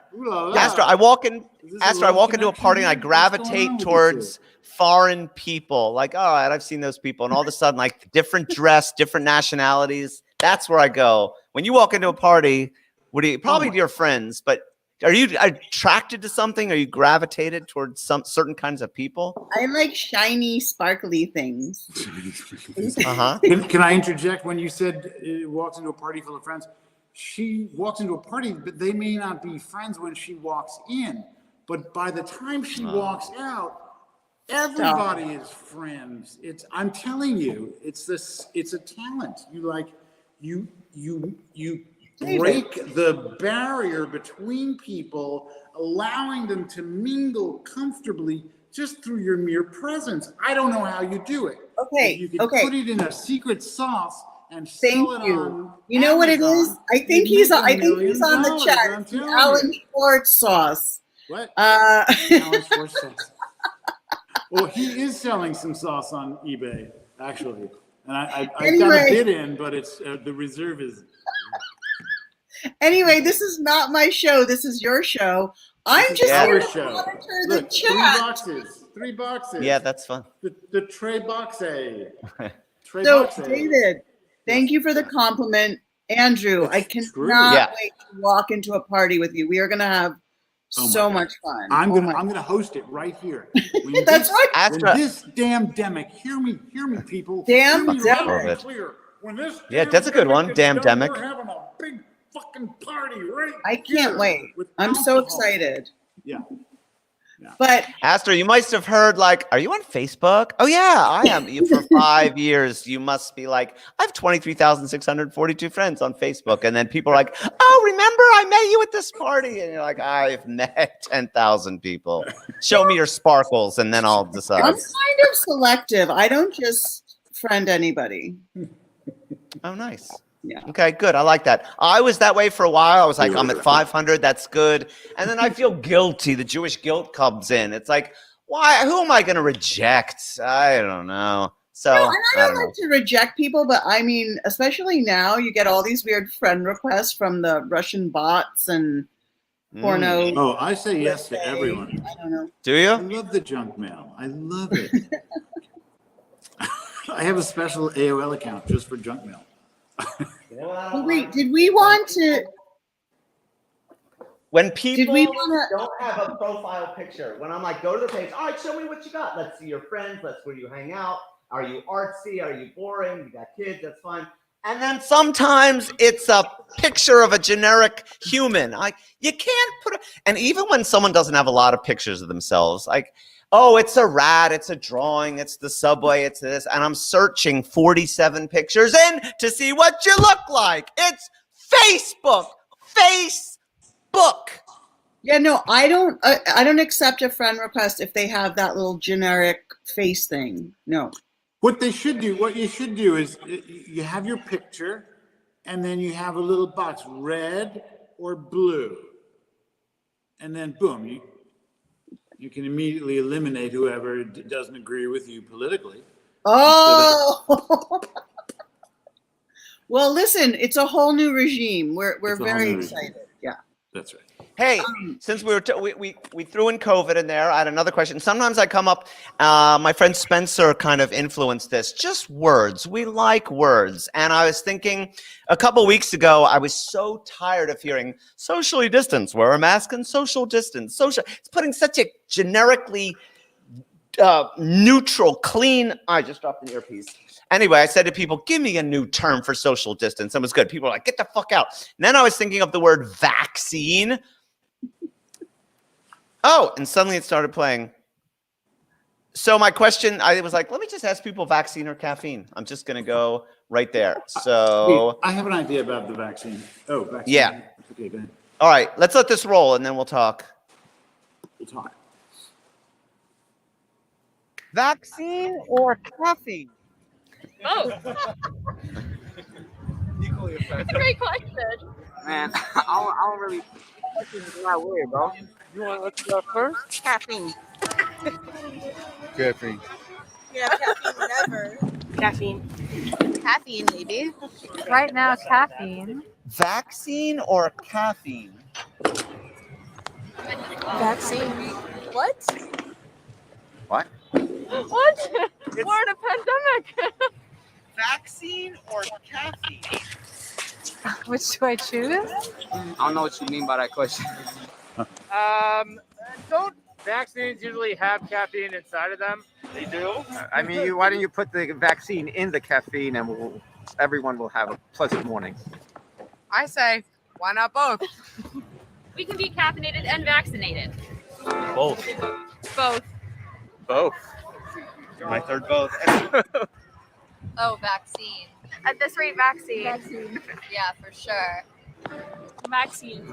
Astra, I walk into a party and I gravitate towards foreign people. Like, all right, I've seen those people, and all of a sudden, like different dress, different nationalities. That's where I go. When you walk into a party, probably to your friends, but are you attracted to something? Are you gravitated towards some certain kinds of people? I like shiny, sparkly things. Can I interject? When you said walks into a party full of friends, she walks into a party, but they may not be friends when she walks in. But by the time she walks out, everybody is friends. I'm telling you, it's a talent. You break the barrier between people, allowing them to mingle comfortably just through your mere presence. I don't know how you do it. Okay. You can put it in a secret sauce and Thank sell it you. on You know what it is? I think he's on the chat. I'm It's telling Alan you. Schwartz sauce. What? Alan Schwartz sauce. Well, he is selling some sauce on eBay, actually. And I've got a bid in, but it's the reserve is. Anyway, this is not my show. This is your show. I'm just here to monitor the chat. 3 boxes. Yeah, that's fun. The tray boxe. So, David, thank you for the compliment. Andrew, I cannot wait to walk into a party with you. We are going to have so much fun. I'm gonna host it right here. That's right. When this damn demic, hear me, people. Damn demic. Yeah, that's a good one. Damn demic. We're having a big fucking party right I can't wait. I'm so excited. Yeah. But Astra, you must have heard, like, are you on Facebook? Oh yeah, I am. For 5 years, you must be like, I have 23,642 friends on Facebook, and then people are like, oh, remember I met you at this party, and you're like, I've met 10,000 people. Show me your sparkles, and then I'll decide. I'm kind of selective. I don't just friend anybody. Oh, nice. Yeah. Okay, good. I like that. I was that way for a while. I was like, I'm at 500. That's good. And then I feel guilty. The Jewish guilt comes in. It's like, why? Who am I going to reject? I don't know. So and I don't like to reject people, but I mean, especially now, you get all these weird friend requests from the Russian bots and porno. Oh, I say yes to everyone. I don't know. Do you? I love the junk mail. I love it. I have a special AOL account just for junk mail. Wait, did we want to? When people we wanna- don't have a profile picture, when I'm like, go to the page, all right, show me what you got. Let's see your friends. Let's where you hang out. Are you artsy? Are you boring? You got kids? That's fine. And then sometimes it's a picture of a generic human. Like you can't put and even when someone doesn't have a lot of pictures of themselves, like, oh, it's a rat, it's a drawing, it's the subway, it's this, and I'm searching 47 pictures in to see what you look like. It's Facebook. Yeah, no, I don't accept a friend request if they have that little generic face thing. No. What you should do is you have your picture, and then you have a little box, red or blue, and then boom, you can immediately eliminate whoever doesn't agree with you politically. Oh. Well, listen, it's a whole new regime. We're very excited. Yeah, that's right. Hey, since we threw in COVID in there, I had another question. Sometimes I come up, my friend Spencer kind of influenced this. Just words. We like words. And I was thinking a couple weeks ago, I was so tired of hearing socially distance, wear a mask and social distance. It's putting such a generically neutral, clean. I just dropped an earpiece. Anyway, I said to people, give me a new term for social distance. It was good. People were like, get the fuck out. And then I was thinking of the word vaccine. Oh, and suddenly it started playing. So my question, I was like, let me just ask people vaccine or caffeine. I'm just going to go right there. So I have an idea about the vaccine. Oh, vaccine. Yeah. Okay, go ahead. All right, let's let this roll and then we'll talk. We'll talk. Vaccine or caffeine? Both. Equally effective. Great question. Man, I don't really. That's not weird, bro. You want to let's go first? Caffeine. Caffeine. Yeah, caffeine never. Caffeine. Caffeine, maybe. Right now, caffeine. Vaccine or caffeine? Vaccine. What? What? What? We're in a pandemic. Vaccine or caffeine? Which do I choose? I don't know what you mean by that question. Don't vaccines usually have caffeine inside of them? They do. I mean, why don't you put the vaccine in the caffeine and everyone will have a pleasant morning? I say, why not both? We can be caffeinated and vaccinated. Both. Both. You're my third both. Oh, vaccine. At this rate, vaccine. Yeah, for sure. Vaccine.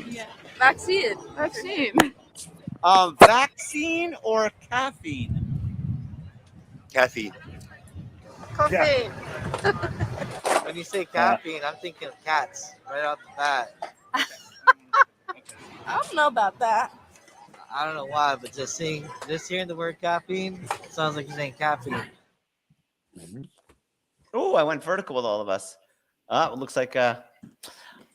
Yeah. Vaccine. Vaccine or caffeine? Caffeine. Coffee. When you say caffeine, I'm thinking of cats right off the bat. I don't know about that. I don't know why, but just hearing the word caffeine, it sounds like you're saying caffeine. Oh, I went vertical with all of us. It looks like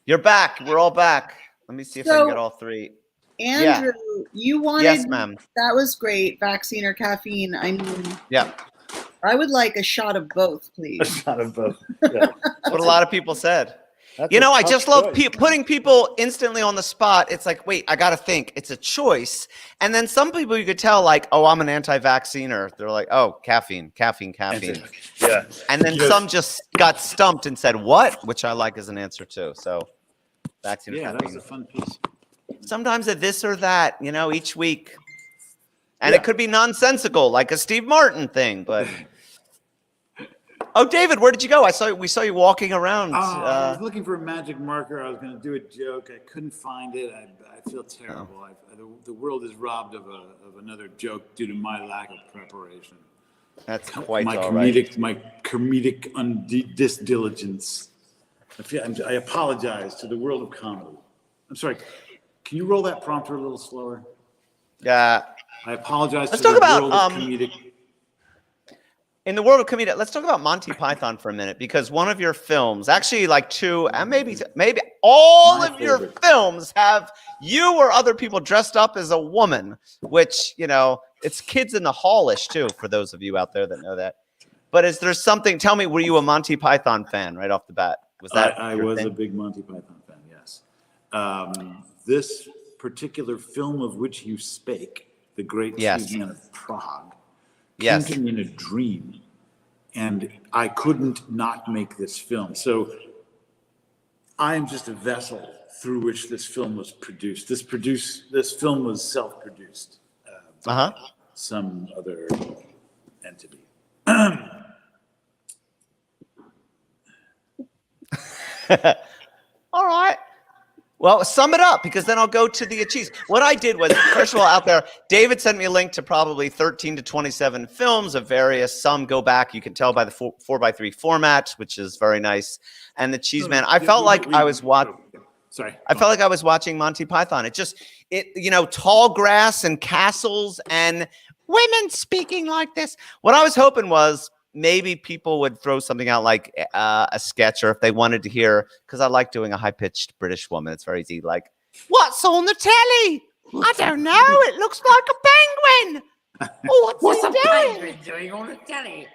you're back. We're all back. Let me see if I can get all three. Andrew, you wanted. Yes, ma'am. That was great. Vaccine or caffeine? I mean, Yeah. I would like a shot of both, please. A shot of both. Yeah. That's what a lot of people said. That's You know, a I tough just love choice. putting people instantly on the spot. It's like, wait, I got to think. It's a choice. And then some people you could tell, like, oh, I'm an anti-vacciner. They're like, oh, caffeine. Yeah. And then some just got stumped and said, what? Which I like as an answer, too. So, vaccine or Yeah, that was caffeine. a fun piece. Sometimes a this or that, you know, each week. And it could be nonsensical, like a Steve Martin thing, but... Oh, David, where did you go? We saw you walking around. I was looking for a magic marker. I was going to do a joke. I couldn't find it. I feel terrible. The world is robbed of another joke due to my lack of preparation. That's quite my all comedic, right. My comedic disdiligence. I apologize to the world of comedy. I'm sorry. Can you roll that prompter a little slower? Yeah. I apologize Let's to talk the about world of comedic. in the world of comedy. Let's talk about Monty Python for a minute, because one of your films, actually like two, and maybe all of your films have you or other people dressed up as a woman, which, you know, it's Kids in the Hallish too, for those of you out there that know that. But is there something? Tell me, were you a Monty Python fan right off the bat? Was that I your was thing? a big Monty Python fan. Yes. This particular film of which you spake, The Great Yes. Cheeseman of Prague, Yes. came to me in a dream, and I couldn't not make this film. So I am just a vessel through which this film was produced. This film was self-produced by some other entity. All right. Well, sum it up, because then I'll go to the cheese. What I did was, first of all, out there, David sent me a link to probably 13 to 27 films of various. Some go back. You can tell by the 4x3 format, which is very nice. And the Cheese Man. I felt like I was watching. Sorry. I felt like I was watching Monty Python. Tall grass and castles and women speaking like this. What I was hoping was maybe people would throw something out like a sketch, or if they wanted to hear, because I like doing a high-pitched British woman. It's very easy. Like, what's on the telly? I don't know. It looks like a penguin. Oh, what's he doing? Doing on the telly?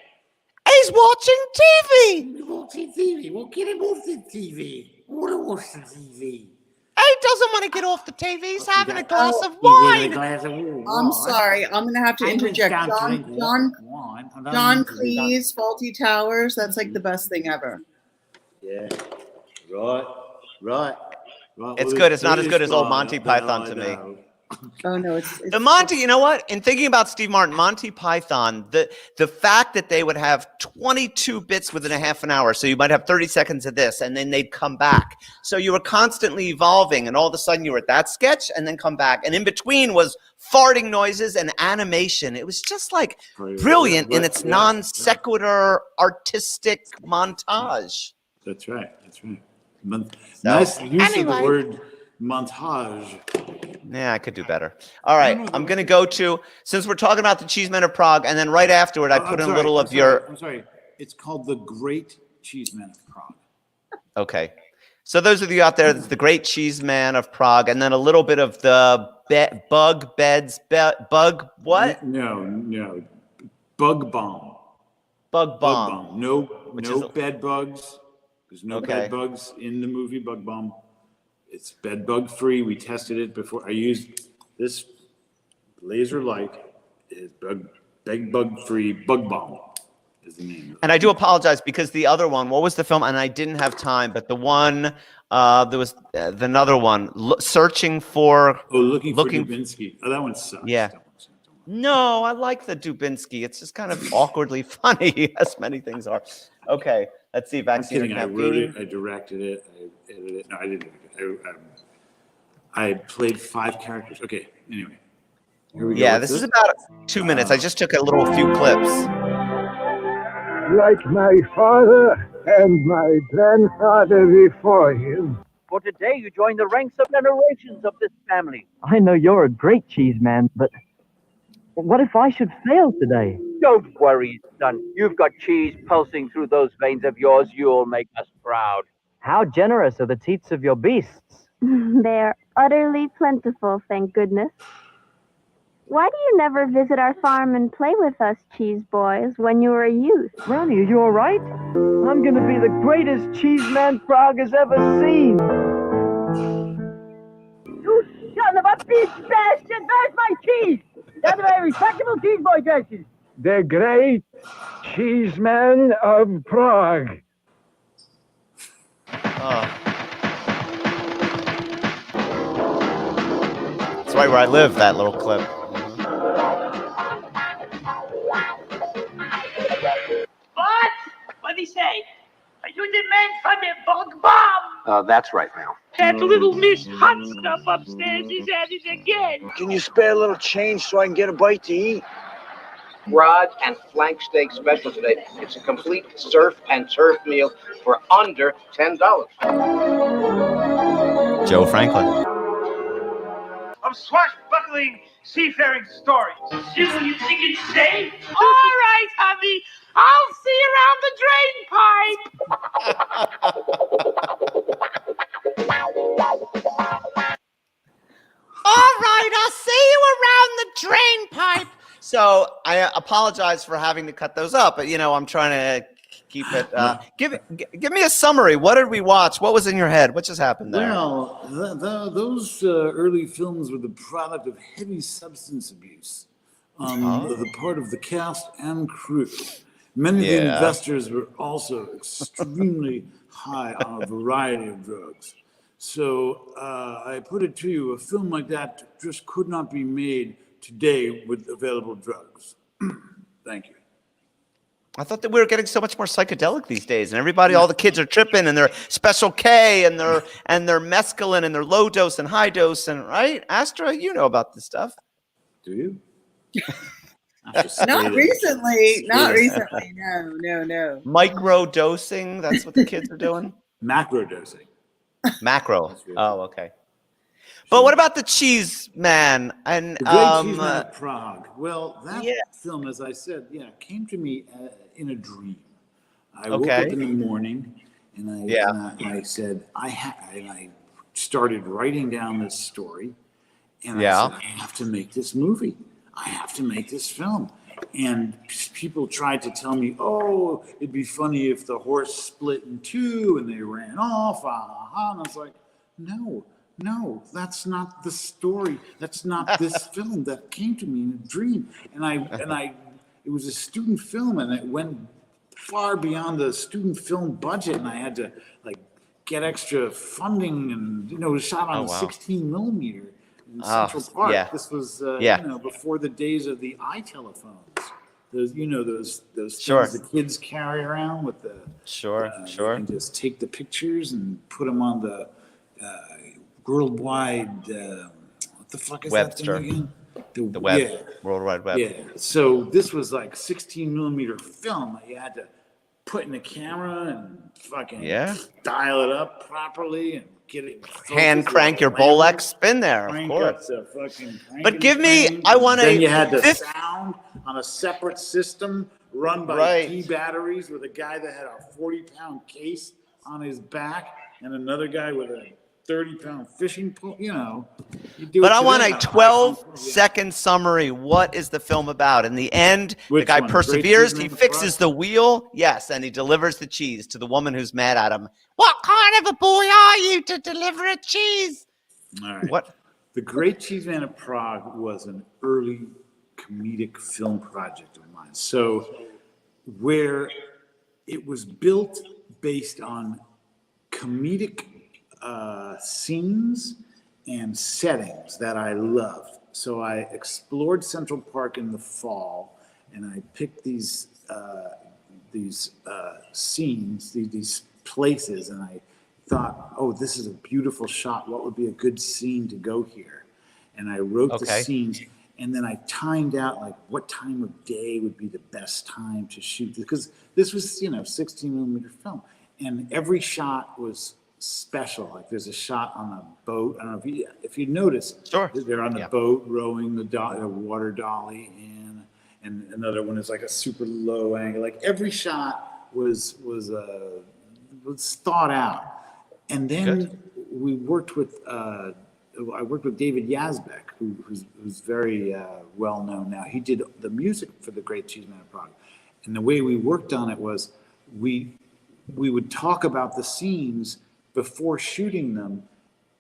He's watching TV. Watching TV? Well, get him off the TV. I want to watch the TV. He doesn't want to get off the TV. He's having a glass of wine. I'm sorry. I'm going to have to interject. John Cleese, Faulty Towers. That's like the best thing ever. Yeah. Right. It's good. It's not as good as old Monty Python to me. Oh no, it's the Monty. You know what? In thinking about Steve Martin, Monty Python, the fact that they would have 22 bits within a half an hour, so you might have 30 seconds of this, and then they'd come back. So you were constantly evolving, and all of a sudden you were at that sketch, and then come back, and in between was farting noises and animation. It was just like brilliant in its non sequitur artistic montage. That's right. Nice use of the word montage. Yeah, I could do better. All right, I'm going to go to, since we're talking about the Cheeseman of Prague, and then right afterward, I put in a little of your... I'm sorry. It's called The Great Cheeseman of Prague. Okay. So those of you out there, it's The Great Cheeseman of Prague, and then a little bit of the bug what? No. Bug bomb. Bug bomb. No bed bugs. There's no bed bugs in the movie Bug Bomb. It's bed bug free. We tested it before. I used this laser light. It's bed bug free. Bug Bomb is the name. And I do apologize because the other one, what was the film? And I didn't have time, but the one, there was another one, Looking for Dubinsky. Oh, that one sucks. Yeah. No, I like the Dubinsky. It's just kind of awkwardly funny, as many things are. Okay, let's see. Vaccine. I wrote it. I directed it. I edited it. No, I didn't. I played 5 characters. Okay. Anyway, here we go. Yeah, this is about 2 minutes. I just took a few clips. Like my father and my grandfather before him. For today, you join the ranks of generations of this family. I know you're a great cheese man, but what if I should fail today? Don't worry, son. You've got cheese pulsing through those veins of yours. You'll make us proud. How generous are the teats of your beasts? They're utterly plentiful, thank goodness. Why do you never visit our farm and play with us, cheese boys, when you were a youth? Granny, are you all right? I'm going to be the greatest cheese man Prague has ever seen. You son of a bitch bastard! Where's my cheese? That's a very respectable cheese boy dresses. The Great Cheeseman of Prague. It's right where I live, that little clip. What? What'd he say? Are you the man from the Bug Bomb? That's right, Mel. That little Miss Hot Stuff upstairs is at it again. Can you spare a little change so I can get a bite to eat? Rod and flank steak special today. It's a complete surf and turf meal for under $10. Joe Franklin. Of swashbuckling seafaring stories. You think it's safe? All right, hubby. I'll see you around the drain pipe. All right, I'll see you around the drain pipe. So I apologize for having to cut those up, but I'm trying to keep it. Give me a summary. What did we watch? What was in your head? What just happened there? Well, those early films were the product of heavy substance abuse on the part of the cast and crew. Many of the investors were also extremely high on a variety of drugs. So I put it to you, a film like that just could not be made today with available drugs. Thank you. I thought that we were getting so much more psychedelic these days, and everybody, all the kids are tripping, and they're Special K, and they're mescaline, and they're low dose and high dose, and right, Astra, you know about this stuff. Do you? Not recently. Not recently. No. Micro dosing. That's what the kids are doing. Macro dosing. Macro. Oh, okay. But what about the Cheese Man? And The Great Cheese Man of Prague. Well, that film, as I said, came to me in a dream. I woke up in the morning, and I said, I started writing down this story, and I said, I have to make this movie. I have to make this film. And people tried to tell me, oh, it'd be funny if the horse split in two and they ran off. And I was like, no, that's not the story. That's not this film that came to me in a dream. And it was a student film, and it went far beyond the student film budget, and I had to get extra funding, and it was shot on a 16 millimeter in Central Park. Yeah. This was before the days of the eye telephones. Those those things the kids carry around with the and just take the pictures and put them on the worldwide what the fuck is that thing again? The web, World Wide Web. Yeah. So this was 16 millimeter film that you had to put in the camera and fucking dial it up properly and get it. Hand crank your Bolex spin there, of course. But give me, I want to. Then you had the sound on a separate system run by key batteries with a guy that had a 40-pound case on his back and another guy with a 30-pound fishing pole, But I want a 12-second summary. What is the film about? In the end, the guy perseveres. He fixes the wheel. Yes, and he delivers the cheese to the woman who's mad at him. What kind of a boy are you to deliver a cheese? All right. What? The Great Cheese Man of Prague was an early comedic film project of mine. So where it was built based on comedic scenes and settings that I loved. So I explored Central Park in the fall, and I picked these scenes, these places, and I thought, oh, this is a beautiful shot. What would be a good scene to go here? And I wrote the scenes, and then I timed out what time of day would be the best time to shoot, because this was 16 millimeter film, and every shot was special. There's a shot on a boat. I don't know if you notice. They're on the boat rowing the water dolly in, and another one is a super low angle. Every shot was thought out. And then we worked with I worked with David Yazbeck, who's very well known now. He did the music for The Great Cheese Man of Prague, and the way we worked on it was we would talk about the scenes before shooting them,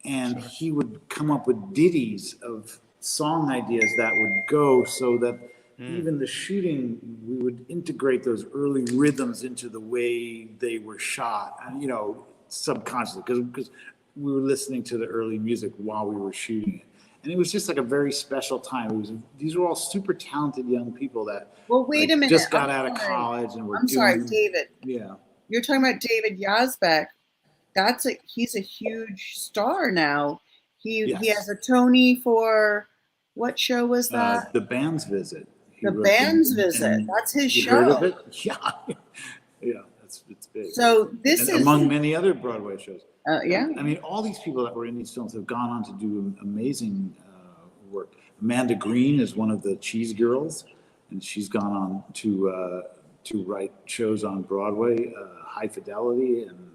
and he would come up with ditties of song ideas that would go so that even the shooting, we would integrate those early rhythms into the way they were shot, and subconsciously, because we were listening to the early music while we were shooting it. And it was just a very special time. These were all super talented young people that wait a minute. just got out of college and were sorry, David. Yeah. You're talking about David Yazbeck. He's a huge star now. He has a Tony for what show was that? The Band's Visit. The Band's Visit. That's his show. Heard of it? Yeah, it's big. So this is among many other Broadway shows. Yeah. I mean, all these people that were in these films have gone on to do amazing work. Amanda Green is one of the Cheese Girls, and she's gone on to write shows on Broadway, High Fidelity, and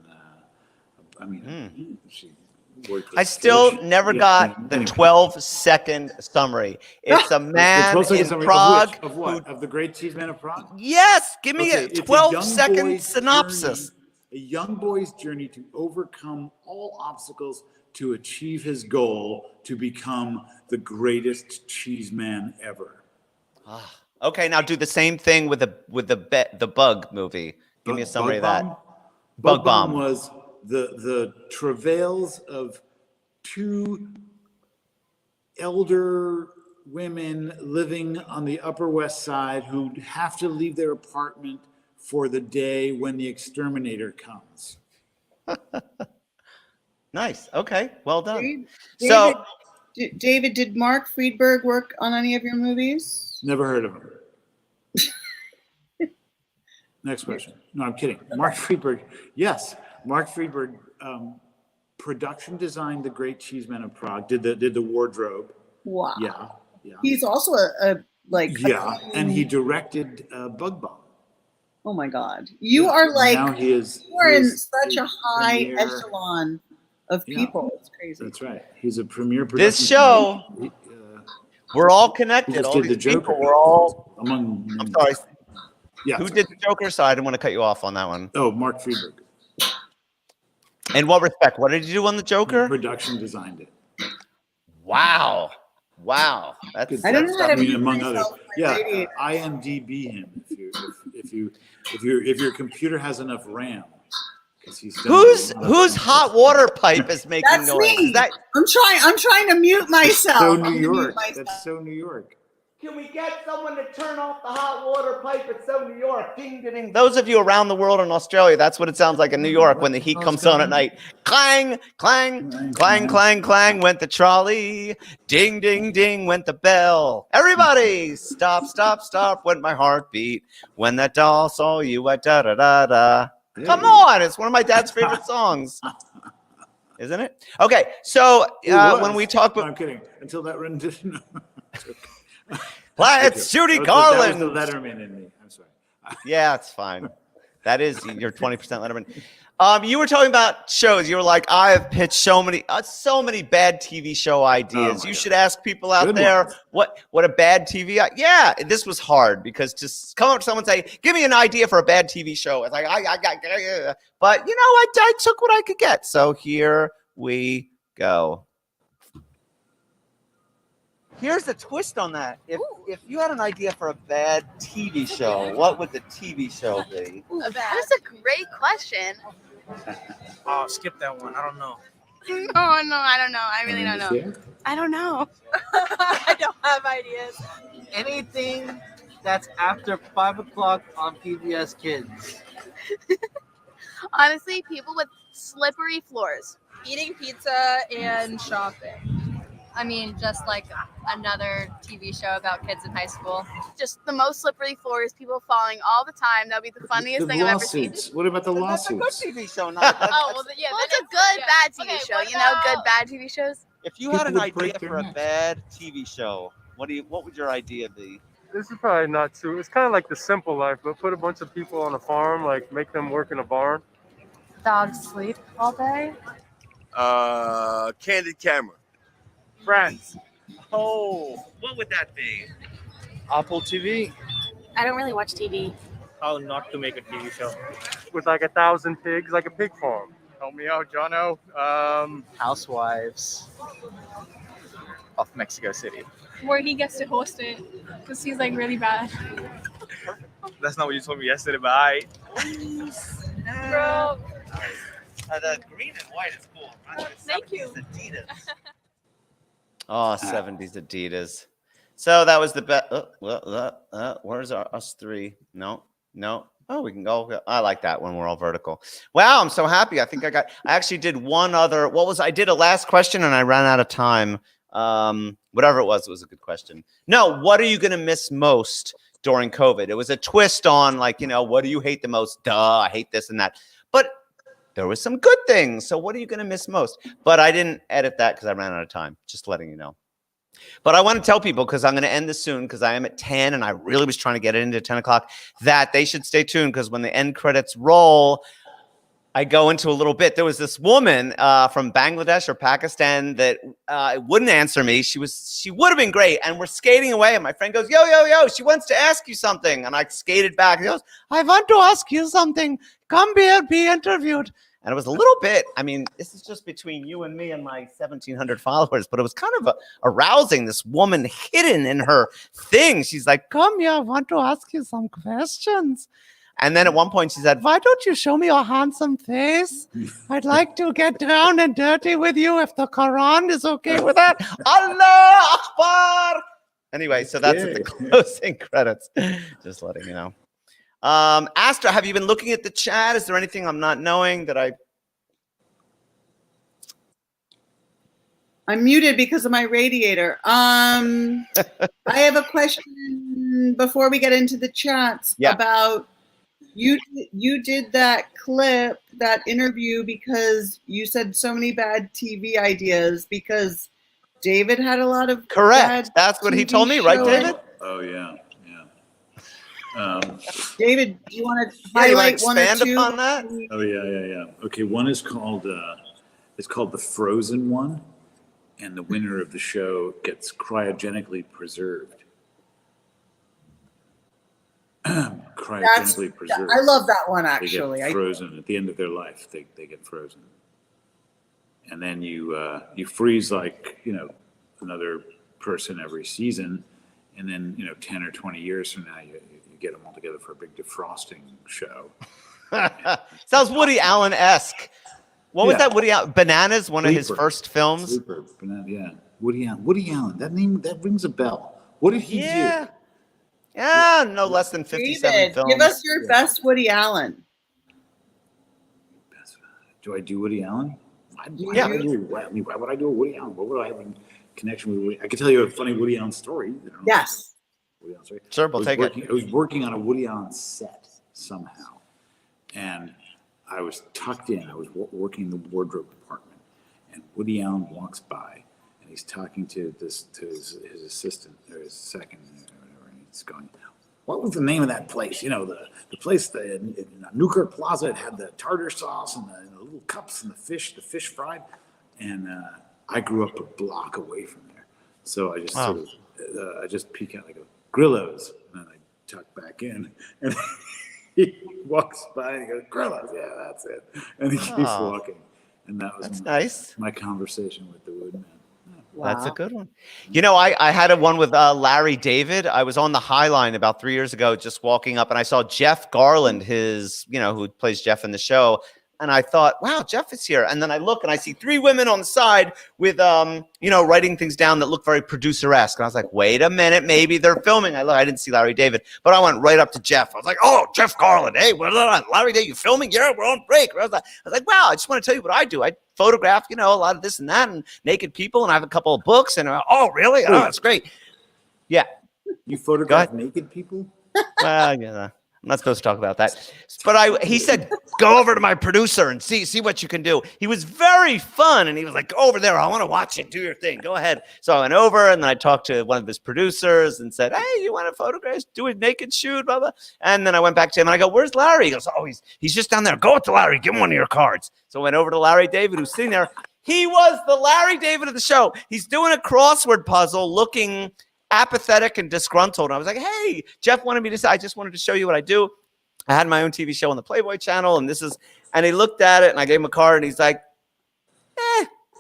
I still never got the 12-second summary. It's a man in Prague. Of what? Of the Great Cheeseman of Prague? Yes, give me a 12-second synopsis. A young boy's journey to overcome all obstacles to achieve his goal to become the greatest cheeseman ever. Okay, now do the same thing with the Bug movie. Give me a summary of that. Bug Bomb was the travails of two elder women living on the Upper West Side who have to leave their apartment for the day when the exterminator comes. Nice. Okay. Well done. David, did Mark Friedberg work on any of your movies? Never heard of him. Next question. No, I'm kidding. Mark Friedberg. Yes, Mark Friedberg. Production designed The Great Cheeseman of Prague. Did the wardrobe. Wow. Yeah. He's also and he directed Bug Bomb. Oh my God! You are like now you are in such a high echelon of people. It's crazy. That's right. He's a premier. This show, we're all connected. All these people, we're all among. I'm sorry. Yeah. Who did the Joker? So I didn't want to cut you off on that one. Oh, Mark Friedberg. In what respect? What did you do on the Joker? Production designed it. Wow. That's I don't know how to mute among others. myself. Yeah, IMDb him if your computer has enough RAM. Whose hot water pipe is making That's noise? me. Is that I'm trying to mute myself. So New York. That's so New York. Can we get someone to turn off the hot water pipe? It's so New York. Ding, ding, ding. Those of you around the world in Australia, that's what it sounds like in New York when the heat comes on at night. Clang, clang, clang, clang, clang went the trolley. Ding, ding, ding went the bell. Everybody, stop, stop, stop went my heartbeat. When that doll saw you, da da da da. Come on, it's one of my dad's favorite songs. Isn't it? Okay, so when we talk about... I'm kidding. Until that rendition... It's Judy Garland. That was the Letterman in me. I'm sorry. Yeah, it's fine. That is your 20% Letterman. You were talking about shows. You were like, I have pitched so many bad TV show ideas. You should ask people out there what a bad TV. Yeah, this was hard because to come up to someone and say, give me an idea for a bad TV show. It's like but I took what I could get. So here we go. Here's the twist on that. If you had an idea for a bad TV show, what would the TV show be? That's a great question. Oh, skip that one. I don't know. No, I don't know. I really don't know. I don't know. I don't have ideas. Anything that's after 5 o'clock on PBS Kids. Honestly, people with slippery floors. Eating pizza and shopping. I mean, just like another TV show about kids in high school. Just the most slippery floors, people falling all the time. That would be the funniest thing I've ever seen. What about the lawsuits? That's a good TV show. It's a good bad TV show. Good bad TV shows. If you had an idea for a bad TV show, what would your idea be? This is probably not too. It's kind of like The Simple Life, but put a bunch of people on a farm, like make them work in a barn. Dogs sleep all day. Candid Camera. Friends. Oh, what would that be? Apple TV. I don't really watch TV. How not to make a TV show. With like 1,000 pigs, like a pig farm. Help me out, Jono. Housewives of Mexico City. Where he gets to host it because he's like really bad. That's not what you told me yesterday, but I. Bro. The green and white is cool. Thank you. Adidas. Oh, 70s Adidas. So that was the best. Where's us three? No. Oh, we can go. I like that when we're all vertical. Wow, I'm so happy. I actually did one other. I did a last question and I ran out of time. Whatever it was a good question. No, what are you going to miss most during COVID? It was a twist on what do you hate the most? Duh, I hate this and that. But there was some good things. So what are you going to miss most? But I didn't edit that because I ran out of time. Just letting you know. But I want to tell people, because I'm going to end this soon, because I am at 10 and I really was trying to get it into 10 o'clock, that they should stay tuned, because when the end credits roll, I go into a little bit. There was this woman from Bangladesh or Pakistan that wouldn't answer me. She would have been great. And we're skating away. And my friend goes, yo, she wants to ask you something. And I skated back. He goes, I want to ask you something. Come here, be interviewed. And it was a little bit, I mean, this is just between you and me and my 1,700 followers, but it was kind of arousing, this woman hidden in her thing. She's like, come here, I want to ask you some questions. And then at one point she said, why don't you show me your handsome face? I'd like to get down and dirty with you if the Quran is okay with that. Allah Akbar. Anyway, so that's at the closing credits. Just letting you know. Astra, have you been looking at the chat? Is there anything I'm not knowing that I'm muted because of my radiator. I have a question before we get into the chats about you did that clip, that interview, because you said so many bad TV ideas because David had a lot of correct. That's what he told me, right, David? Oh yeah. David, do you want to highlight one or two? Upon that? Oh yeah. Okay, one is called it's called The Frozen One, and the winner of the show gets cryogenically preserved. Cryogenically preserved. I love that one actually. They get frozen at the end of their life. They get frozen, and then you freeze like another person every season, and then 10 or 20 years from now you get them all together for a big defrosting show. Sounds Woody Allen-esque. What was that Woody Allen? Bananas, one of his first films. Sleeper. Yeah. Woody Allen. That name, that rings a bell. What did he do? Yeah, no less than 57 David, films. give us your best Woody Allen. Do I do Woody Allen? Why would I do a Woody Allen? What would I have in connection with Woody? I could tell you a funny Woody Allen story. Yes. Sure, we'll take it. I was working on a Woody Allen set somehow, and I was tucked in. I was working in the wardrobe department, and Woody Allen walks by, and he's talking to his assistant or his second, or whatever, and he's going, "What was the name of that place? The place in Newkirk Plaza. It had the tartar sauce and the little cups and the fish fried." And I grew up a block away from there, so I just I just peek out. I go, "Grillos," and then I tuck back in, and he walks by and he goes, "Grillos, yeah, that's it," and he keeps walking, and that was nice. My conversation with the Woodman. Wow. That's a good one. I had one with Larry David. I was on the High Line about 3 years ago, just walking up, and I saw Jeff Garland, who plays Jeff in the show. And I thought, wow, Jeff is here. And then I look and I see 3 women on the side with, writing things down that look very producer-esque. And I was like, wait a minute, maybe they're filming. I didn't see Larry David, but I went right up to Jeff. I was like, oh, Jeff Garland. Hey, what's on? Larry David, you filming? Yeah, we're on break. I was like, wow, I just want to tell you what I do. I photograph, a lot of this and that and naked people. And I have a couple of books. And oh, really? Oh, that's great. Yeah. You photograph naked people? Well, yeah. I'm not supposed to talk about that. But he said, go over to my producer and see what you can do. He was very fun. And he was like, go over there. I want to watch it. Do your thing. Go ahead. So I went over and then I talked to one of his producers and said, hey, you want to photograph? Do a naked shoot, blah, blah. And then I went back to him and I go, where's Larry? He goes, oh, he's just down there. Go up to Larry. Give him one of your cards. So I went over to Larry David, who's sitting there. He was the Larry David of the show. He's doing a crossword puzzle looking apathetic and disgruntled. And I was like, hey, Jeff wanted me to say, I just wanted to show you what I do. I had my own TV show on the Playboy channel, and he looked at it, and I gave him a card, and he's like,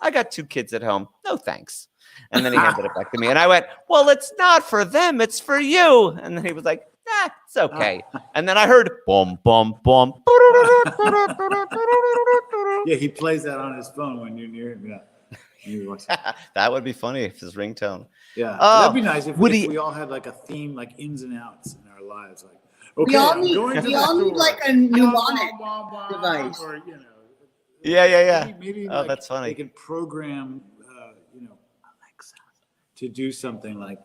I got 2 kids at home. No, thanks. And then he handed it back to me, and I went, well, it's not for them, it's for you. And then he was like, it's okay. And then I heard, boom, boom, boom. Yeah, he plays that on his phone when you're near him. Yeah. That would be funny if his ringtone. Yeah, that'd be nice if we all had like a theme, like ins and outs in our lives. Like, okay, we all need like a mnemonic device. Or, Yeah. Maybe that's funny. They can program, Alexa to do something like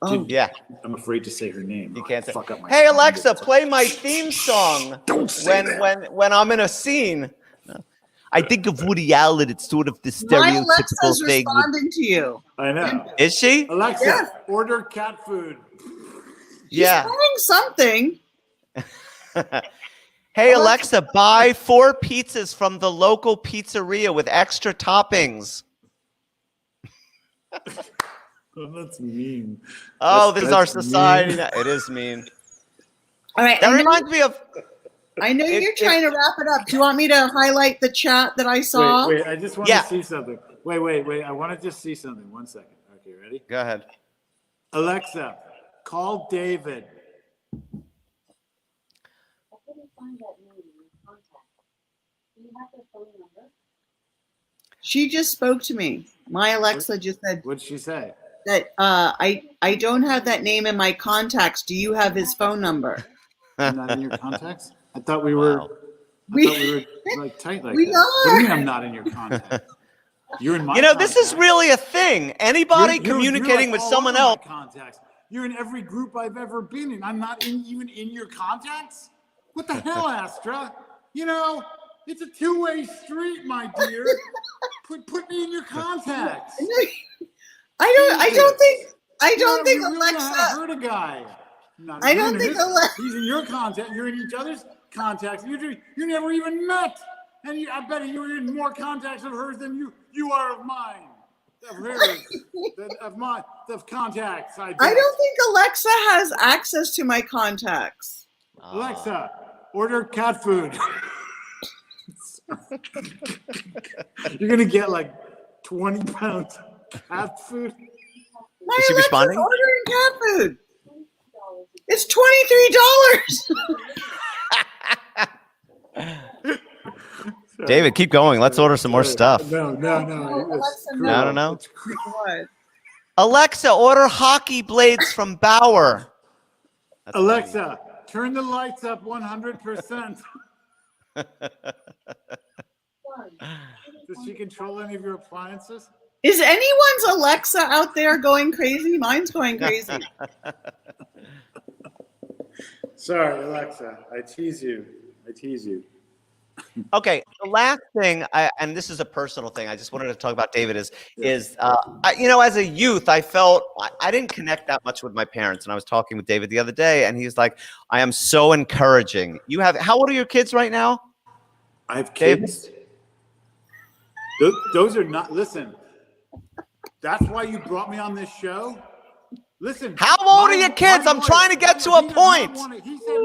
Alexa. Yeah. I'm afraid to say her name. You can't say. Fuck up my hey Alexa, play my theme song. Don't say when I'm in a scene. No. I think of Woody Allen. It's sort of the stereotypical Alexa's thing. Responding to you. I know. Is she? Alexa, order cat food. Yeah. She's saying something. Hey, Alexa, buy 4 pizzas from the local pizzeria with extra toppings. Oh, that's mean. Oh, this is our That's society. mean. Now. It is mean. All right. That reminds me of. I know you're trying to wrap it up. Do you want me to highlight the chat that I saw? Wait, I just want to see something. Wait. I want to just see something. 1 second. Okay, ready? Go ahead. Alexa, call David. She just spoke to me. My Alexa just said. What'd she say? That I don't have that name in my contacts. Do you have his phone number? I'm not in your contacts? I thought we were. I thought we were like tight like we that. What do you mean are. I'm not in your contacts? You're in my. You know, this is really a thing. Anybody communicating with someone else. Contacts. You're in every group I've ever been in. I'm not even in your contacts. What the hell, Astra? You know, it's a two-way street, my dear. Put me in your contacts. I don't think really Alexa. Know how to hurt a guy. I don't think Alexa. He's in your contact. You're in each other's contacts. You never even met, and I bet you're in more contacts of hers than you are of mine. Of hers, of contacts. I don't think Alexa has access to my contacts. Alexa, order cat food. You're gonna get like 20 pounds of cat food. My Is she Alexa's responding? ordering cat food. It's $23. David, keep going. Let's order some more stuff. No. No. What? Alexa, order hockey blades from Bauer. That's Alexa, turn the lights up 100%. Does she control any of your appliances? Is anyone's Alexa out there going crazy? Mine's going crazy. Sorry, Alexa. I tease you. Okay, the last thing, and this is a personal thing, I just wanted to talk about, David, is you know, as a youth, I felt I didn't connect that much with my parents, and I was talking with David the other day, and he's like, I am so encouraging. How old are your kids right now? I have kids. Those are not, listen, that's why you brought me on this show? Listen. How old are your kids? I'm trying to get to a point. He said,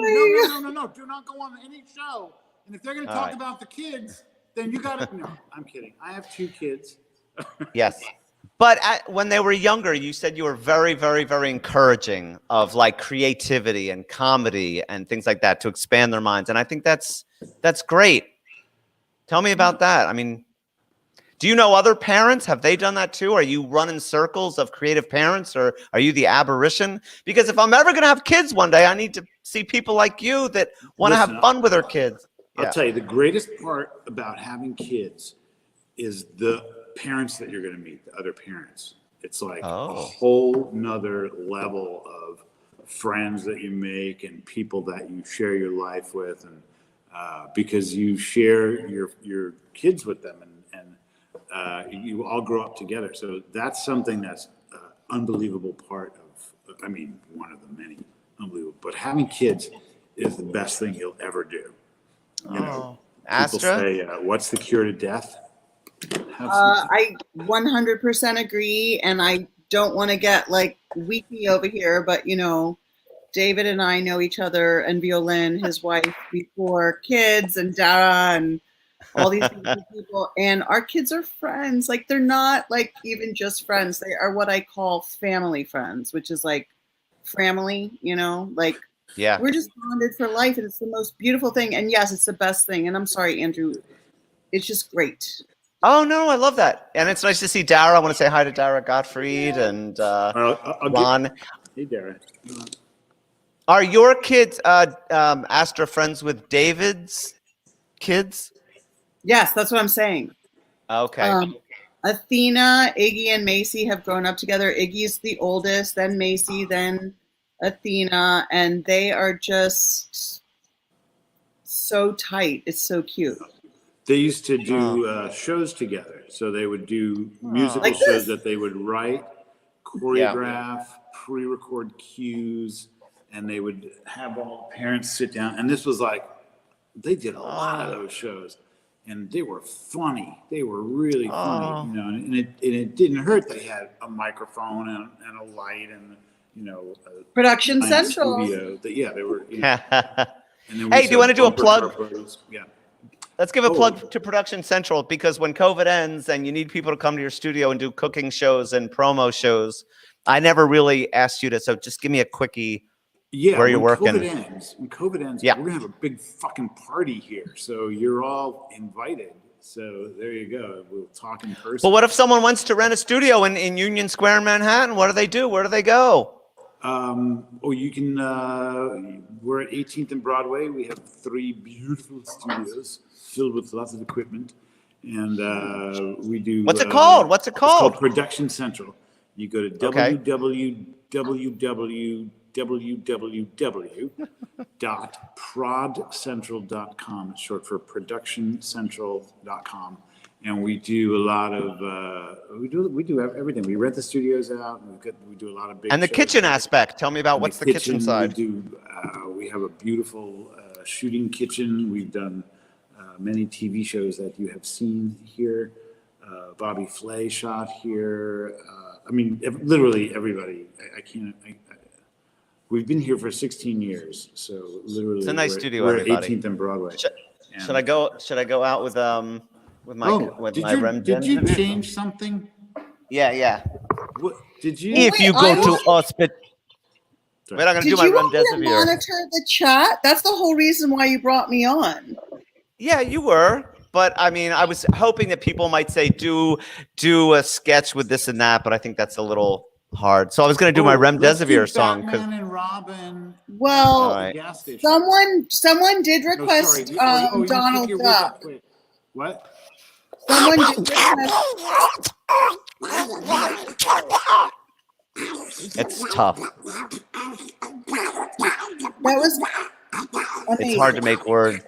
no, do not go on any show. And if they're going to talk about the kids, then you got to, no, I'm kidding. I have 2 kids. Yes. But when they were younger, you said you were very, very, very encouraging of like creativity and comedy and things like that to expand their minds. And I think that's great. Tell me about that. I mean, do you know other parents? Have they done that too? Are you running circles of creative parents, or are you the aberration? Because if I'm ever going to have kids one day, I need to see people like you that want to have fun with their kids. I'll tell you, the greatest part about having kids is the parents that you're going to meet, the other parents. It's like a whole nother level of friends that you make and people that you share your life with, and because you share your kids with them, and you all grow up together. So that's something that's an unbelievable part of, I mean, one of the many unbelievable, but having kids is the best thing you'll ever do. You know, people say, what's the cure to death? I 100% agree, and I don't want to get like weepy over here, but you know, David and I know each other, and Violin, his wife, before kids, and Dara, and all these people, and our kids are friends. Like, they're not like even just friends; they are what I call family friends, which is like family. You know, like. Yeah, we're just bonded for life, and it's the most beautiful thing. And yes, it's the best thing. And I'm sorry, Andrew, it's just great. Oh no, I love that, and it's nice to see Dara. I want to say hi to Dara Gottfried and Ron. Hey, Dara. Are your kids Astra friends with David's kids? Yes, that's what I'm saying. Okay. Athena, Iggy, and Macy have grown up together. Iggy's the oldest, then Macy, then Athena, and they are just so tight. It's so cute. They used to do shows together. So they would do musical like shows that they would write, choreograph, pre-record cues, and they would have all parents sit down. And this was like They did a lot of those shows, and they were funny. They were really funny, you know. And it didn't hurt. They had a microphone and a light and a Production giant Central. studio. They were. You know, and then Hey, do you want to do a plug? Yeah. Let's give a plug to Production Central, because when COVID ends and you need people to come to your studio and do cooking shows and promo shows, I never really asked you to. So just give me a quickie. Yeah, where you're working. When COVID ends, we're gonna have a big fucking party here. So you're all invited. So there you go. We'll talk in person. But what if someone wants to rent a studio in Union Square in Manhattan? What do they do? Where do they go? Or you can. We're at 18th and Broadway. We have 3 beautiful studios filled with lots of equipment, and we do. What's it called? What's it called? It's called Production Central. You go to www.prodcentral.com. It's short for productioncentral.com, and we do a lot of we do everything. We rent the studios out. We do a lot of big. And the shows. Kitchen aspect. Tell me about what's the kitchen side. We have a beautiful shooting kitchen. We've done many TV shows that you have seen here. Bobby Flay shot here. I mean, literally everybody. I can't. We've been here for 16 years, so literally. It's a nice studio. We're everybody. at 18th and Broadway. Should I go? Should I go out with my REM? Did you change something? Yeah. What did you? If you go to hospital. Wait, I'm gonna do my REM Did you monitor the chat? That's the whole reason why you brought me on. Yeah, you were. But I mean, I was hoping that people might say do a sketch with this and that, but I think that's a little hard. So I was going to do my Remdesivir song. Batman and Robin. Well, right. someone did request Donald Duck. What? Someone did request. It's tough. That was amazing. It's hard to make words.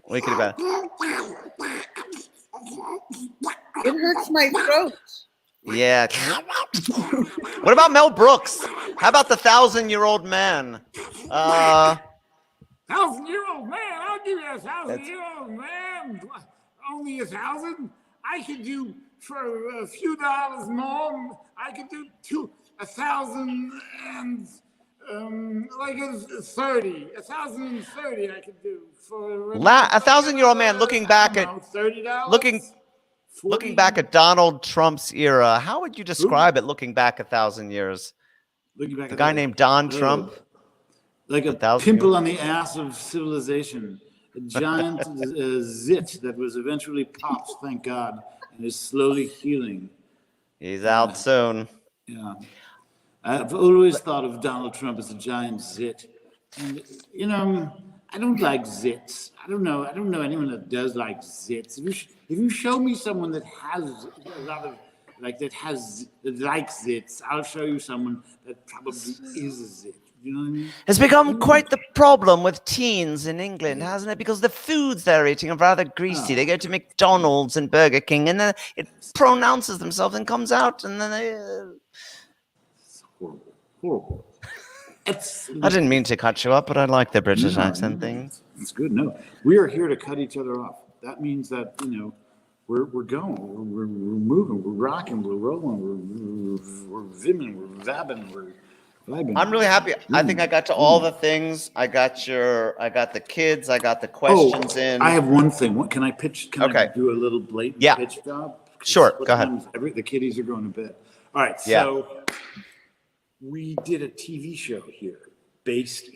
Wicked about it. It hurts my throat. Yeah. What about Mel Brooks? How about the 1,000-year-old man? 1,000-year-old man? I'll give you a 1,000-year-old man. Only 1,000? I could do for a few dollars more. I could do 1,000 and like a 30. 1,030 I could do for a 1,000-year-old man looking back at $30. Looking back at Donald Trump's era, how would you describe it? Looking back 1,000 years, the guy named Don Trump, like a pimple on the ass of civilization, a giant zit that was eventually popped, thank God, and is slowly healing. He's out soon. Yeah, I've always thought of Donald Trump as a giant zit, and I don't like zits. I don't know anyone that does like zits. If you show me someone that has a lot of that likes zits, I'll show you someone that probably is a zit. You know what I mean? It's become quite the problem with teens in England, hasn't it? Because the foods they're eating are rather greasy. They go to McDonald's and Burger King, and then it pronounces themselves and comes out, and then they. It's horrible. I didn't mean to cut you up, but I like the British accent thing. It's good. No, we are here to cut each other off. That means that we're going, we're moving, we're rocking, we're rolling, we're vimming, we're vabbing, we're vibing. I'm really happy. I think I got to all the things. I got the kids. I got the questions in. I have one thing. What can I pitch? Can I do a little blatant pitch job? Sure. Go ahead. The kiddies are going to bed. All right. So we did a TV show here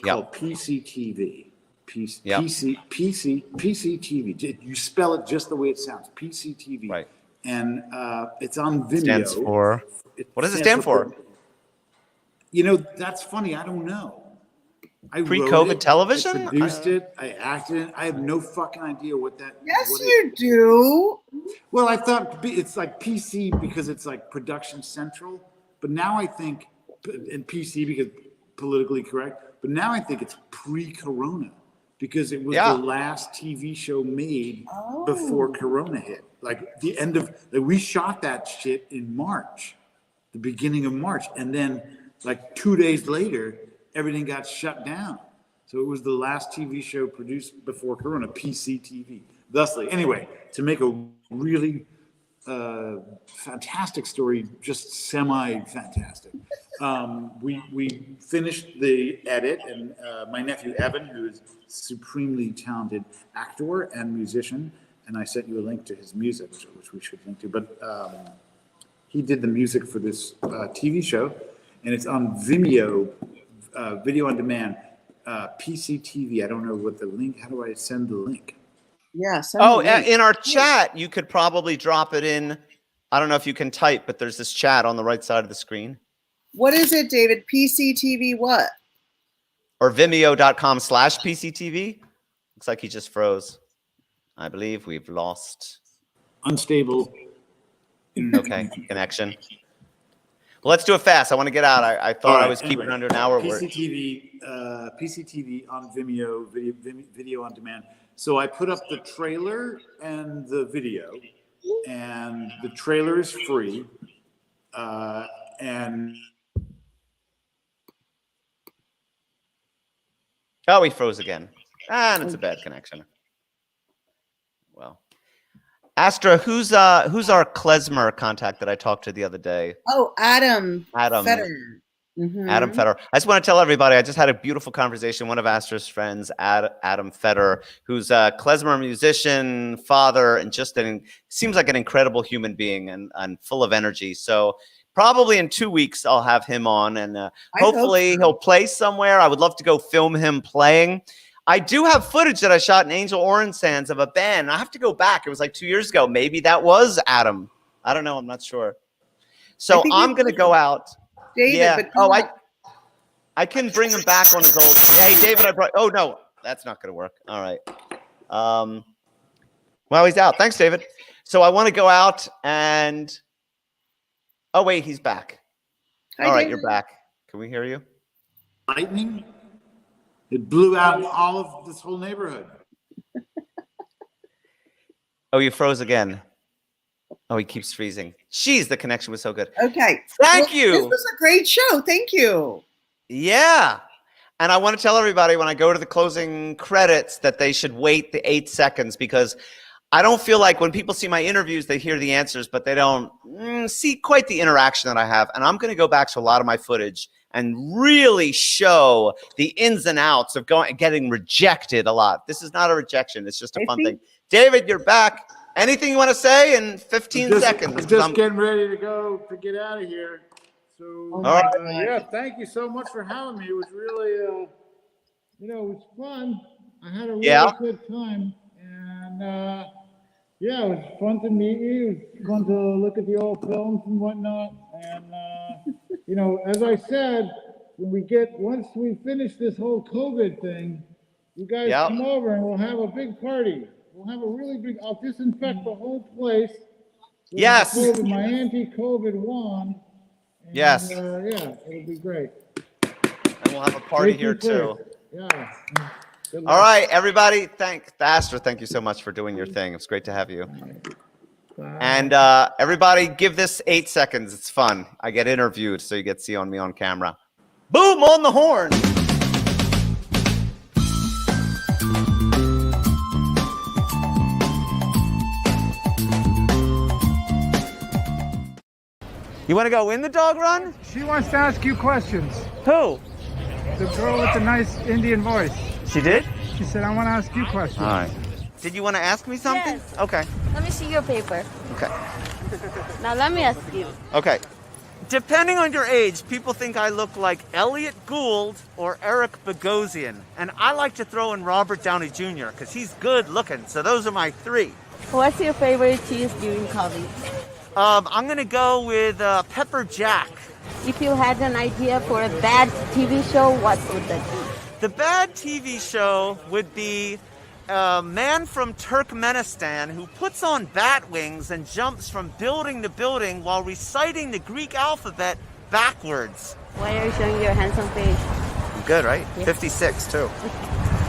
called PCTV. PCTV. You spell it just the way it sounds. PCTV. Right. And it's on Vimeo. Stands for. What does it stand for? That's funny. I don't know. Pre-COVID television? I produced it. I acted it. I have no fucking idea what that. Yes, you do. Well, I thought it's like PC because it's like Production Central, but now I think, and PC because politically correct, but now I think it's pre-Corona because it was the last TV show made before Corona hit. Like the end of, we shot that shit in March, the beginning of March, and then like 2 days later, everything got shut down. So it was the last TV show produced before Corona, PCTV. Thusly, anyway, to make a really fantastic story, just semi-fantastic. We finished the edit, and my nephew Evan, who is supremely talented actor and musician, and I sent you a link to his music, which we should link to, but he did the music for this TV show, and it's on Vimeo, video on demand, PCTV. I don't know what the link, how do I send the link? Yeah. In our chat, you could probably drop it in. I don't know if you can type, but there's this chat on the right side of the screen. What is it, David? PCTV what? Or vimeo.com/PCTV. Looks like he just froze. I believe we've lost. Unstable. Okay, connection. Well, let's do it fast. I want to get out. I thought I was keeping under an hour. PCTV on Vimeo, video on demand. So I put up the trailer and the video, and the trailer is free. And oh, he froze again. And it's a bad connection. Well, Astra, who's our klezmer contact that I talked to the other day? Oh, Adam. Fetter. Adam Fetter. I just want to tell everybody, I just had a beautiful conversation. One of Astra's friends, Adam Fetter, who's a klezmer musician, father, and just seems like an incredible human being and full of energy. So probably in 2 weeks, I'll have him on, and hopefully he'll play somewhere. I would love to go film him playing. I do have footage that I shot in Angel Orange Sands of a band. I have to go back. It was like 2 years ago. Maybe that was Adam. I don't know. I'm not sure. So I'm going to go out. David, I can bring him back on his old. Hey, David, oh, no. That's not going to work. All right. Well, he's out. Thanks, David. So I want to go out and. Oh, wait, he's back. Hi, all right, David. You're back. Can we hear you? Lightning. It blew out all of this whole neighborhood. Oh, you froze again. Oh, he keeps freezing. Jeez, the connection was so good. Okay. Thank you. This was a great show. Thank you. Yeah. And I want to tell everybody when I go to the closing credits that they should wait the 8 seconds, because I don't feel like when people see my interviews, they hear the answers, but they don't see quite the interaction that I have. And I'm going to go back to a lot of my footage and really show the ins and outs of getting rejected a lot. This is not a rejection. It's just a fun thing. David, you're back. Anything you want to say in 15 seconds? I'm just getting ready to get out of here. So, yeah, thank you so much for having me. It was really, it was fun. I had a really good time. And, yeah, it was fun to meet you. It was fun to look at the old films and whatnot. And, as I said, once we finish this whole COVID thing, you guys come over and we'll have a big party. We'll have a really big, I'll disinfect the whole place. Yes. My anti-COVID wand. And, yes. Yeah, it'll be great. And we'll have a party here too. Yeah. All right, everybody. Astra, thank you so much for doing your thing. It's great to have you. And everybody, give this 8 seconds. It's fun. I get interviewed, so you get to see me on camera. Boom, on the horn. You want to go in the dog run? She wants to ask you questions. Who? The girl with the nice Indian voice. She did? She said, I want to ask you questions. All right. Did you want to ask me something? Yes. Okay. Let me see your paper. Okay. Now let me ask you. Okay. Depending on your age, people think I look like Elliot Gould or Eric Bogosian. And I like to throw in Robert Downey Jr. because he's good looking. So those are my three. What's your favorite cheese during COVID? I'm going to go with Pepper Jack. If you had an idea for a bad TV show, what would that be? The bad TV show would be a man from Turkmenistan who puts on bat wings and jumps from building to building while reciting the Greek alphabet backwards. Why are you showing your handsome face? I'm good, right? Yes. 56, too.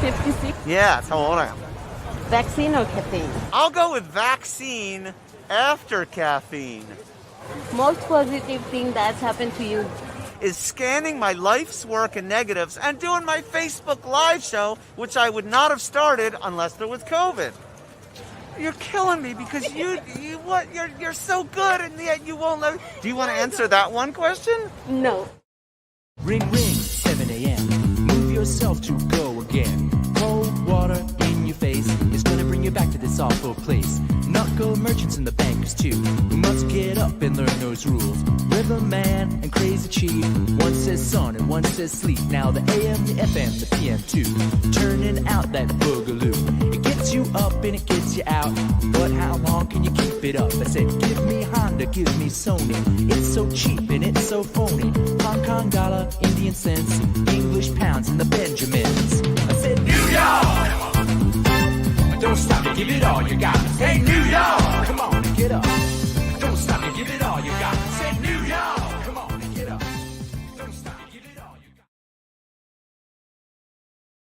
56? Yeah, that's how old I am. Vaccine or caffeine? I'll go with vaccine after caffeine. Most positive thing that's happened to you? is scanning my life's work and negatives and doing my Facebook Live show, which I would not have started unless there was COVID. You're killing me because you're so good and yet you won't let. Do you want to answer that one question? No. Ring, ring, 7 a.m. Move yourself to go again. Cold water in your face is gonna bring you back to this awful place. Knuckle merchants and the bankers too, who must get up and learn those rules. Riverman and Crazy Chief, one says sun and one says sleep. Now the AM, the FM, the PM too, turning out that boogaloo. It gets you up and it gets you out, but how long can you keep it up? I said, give me Honda, give me Sony. It's so cheap and it's so phony. Hong Kong dollar, Indian cents, English pounds and the Benjamins. I said, New York!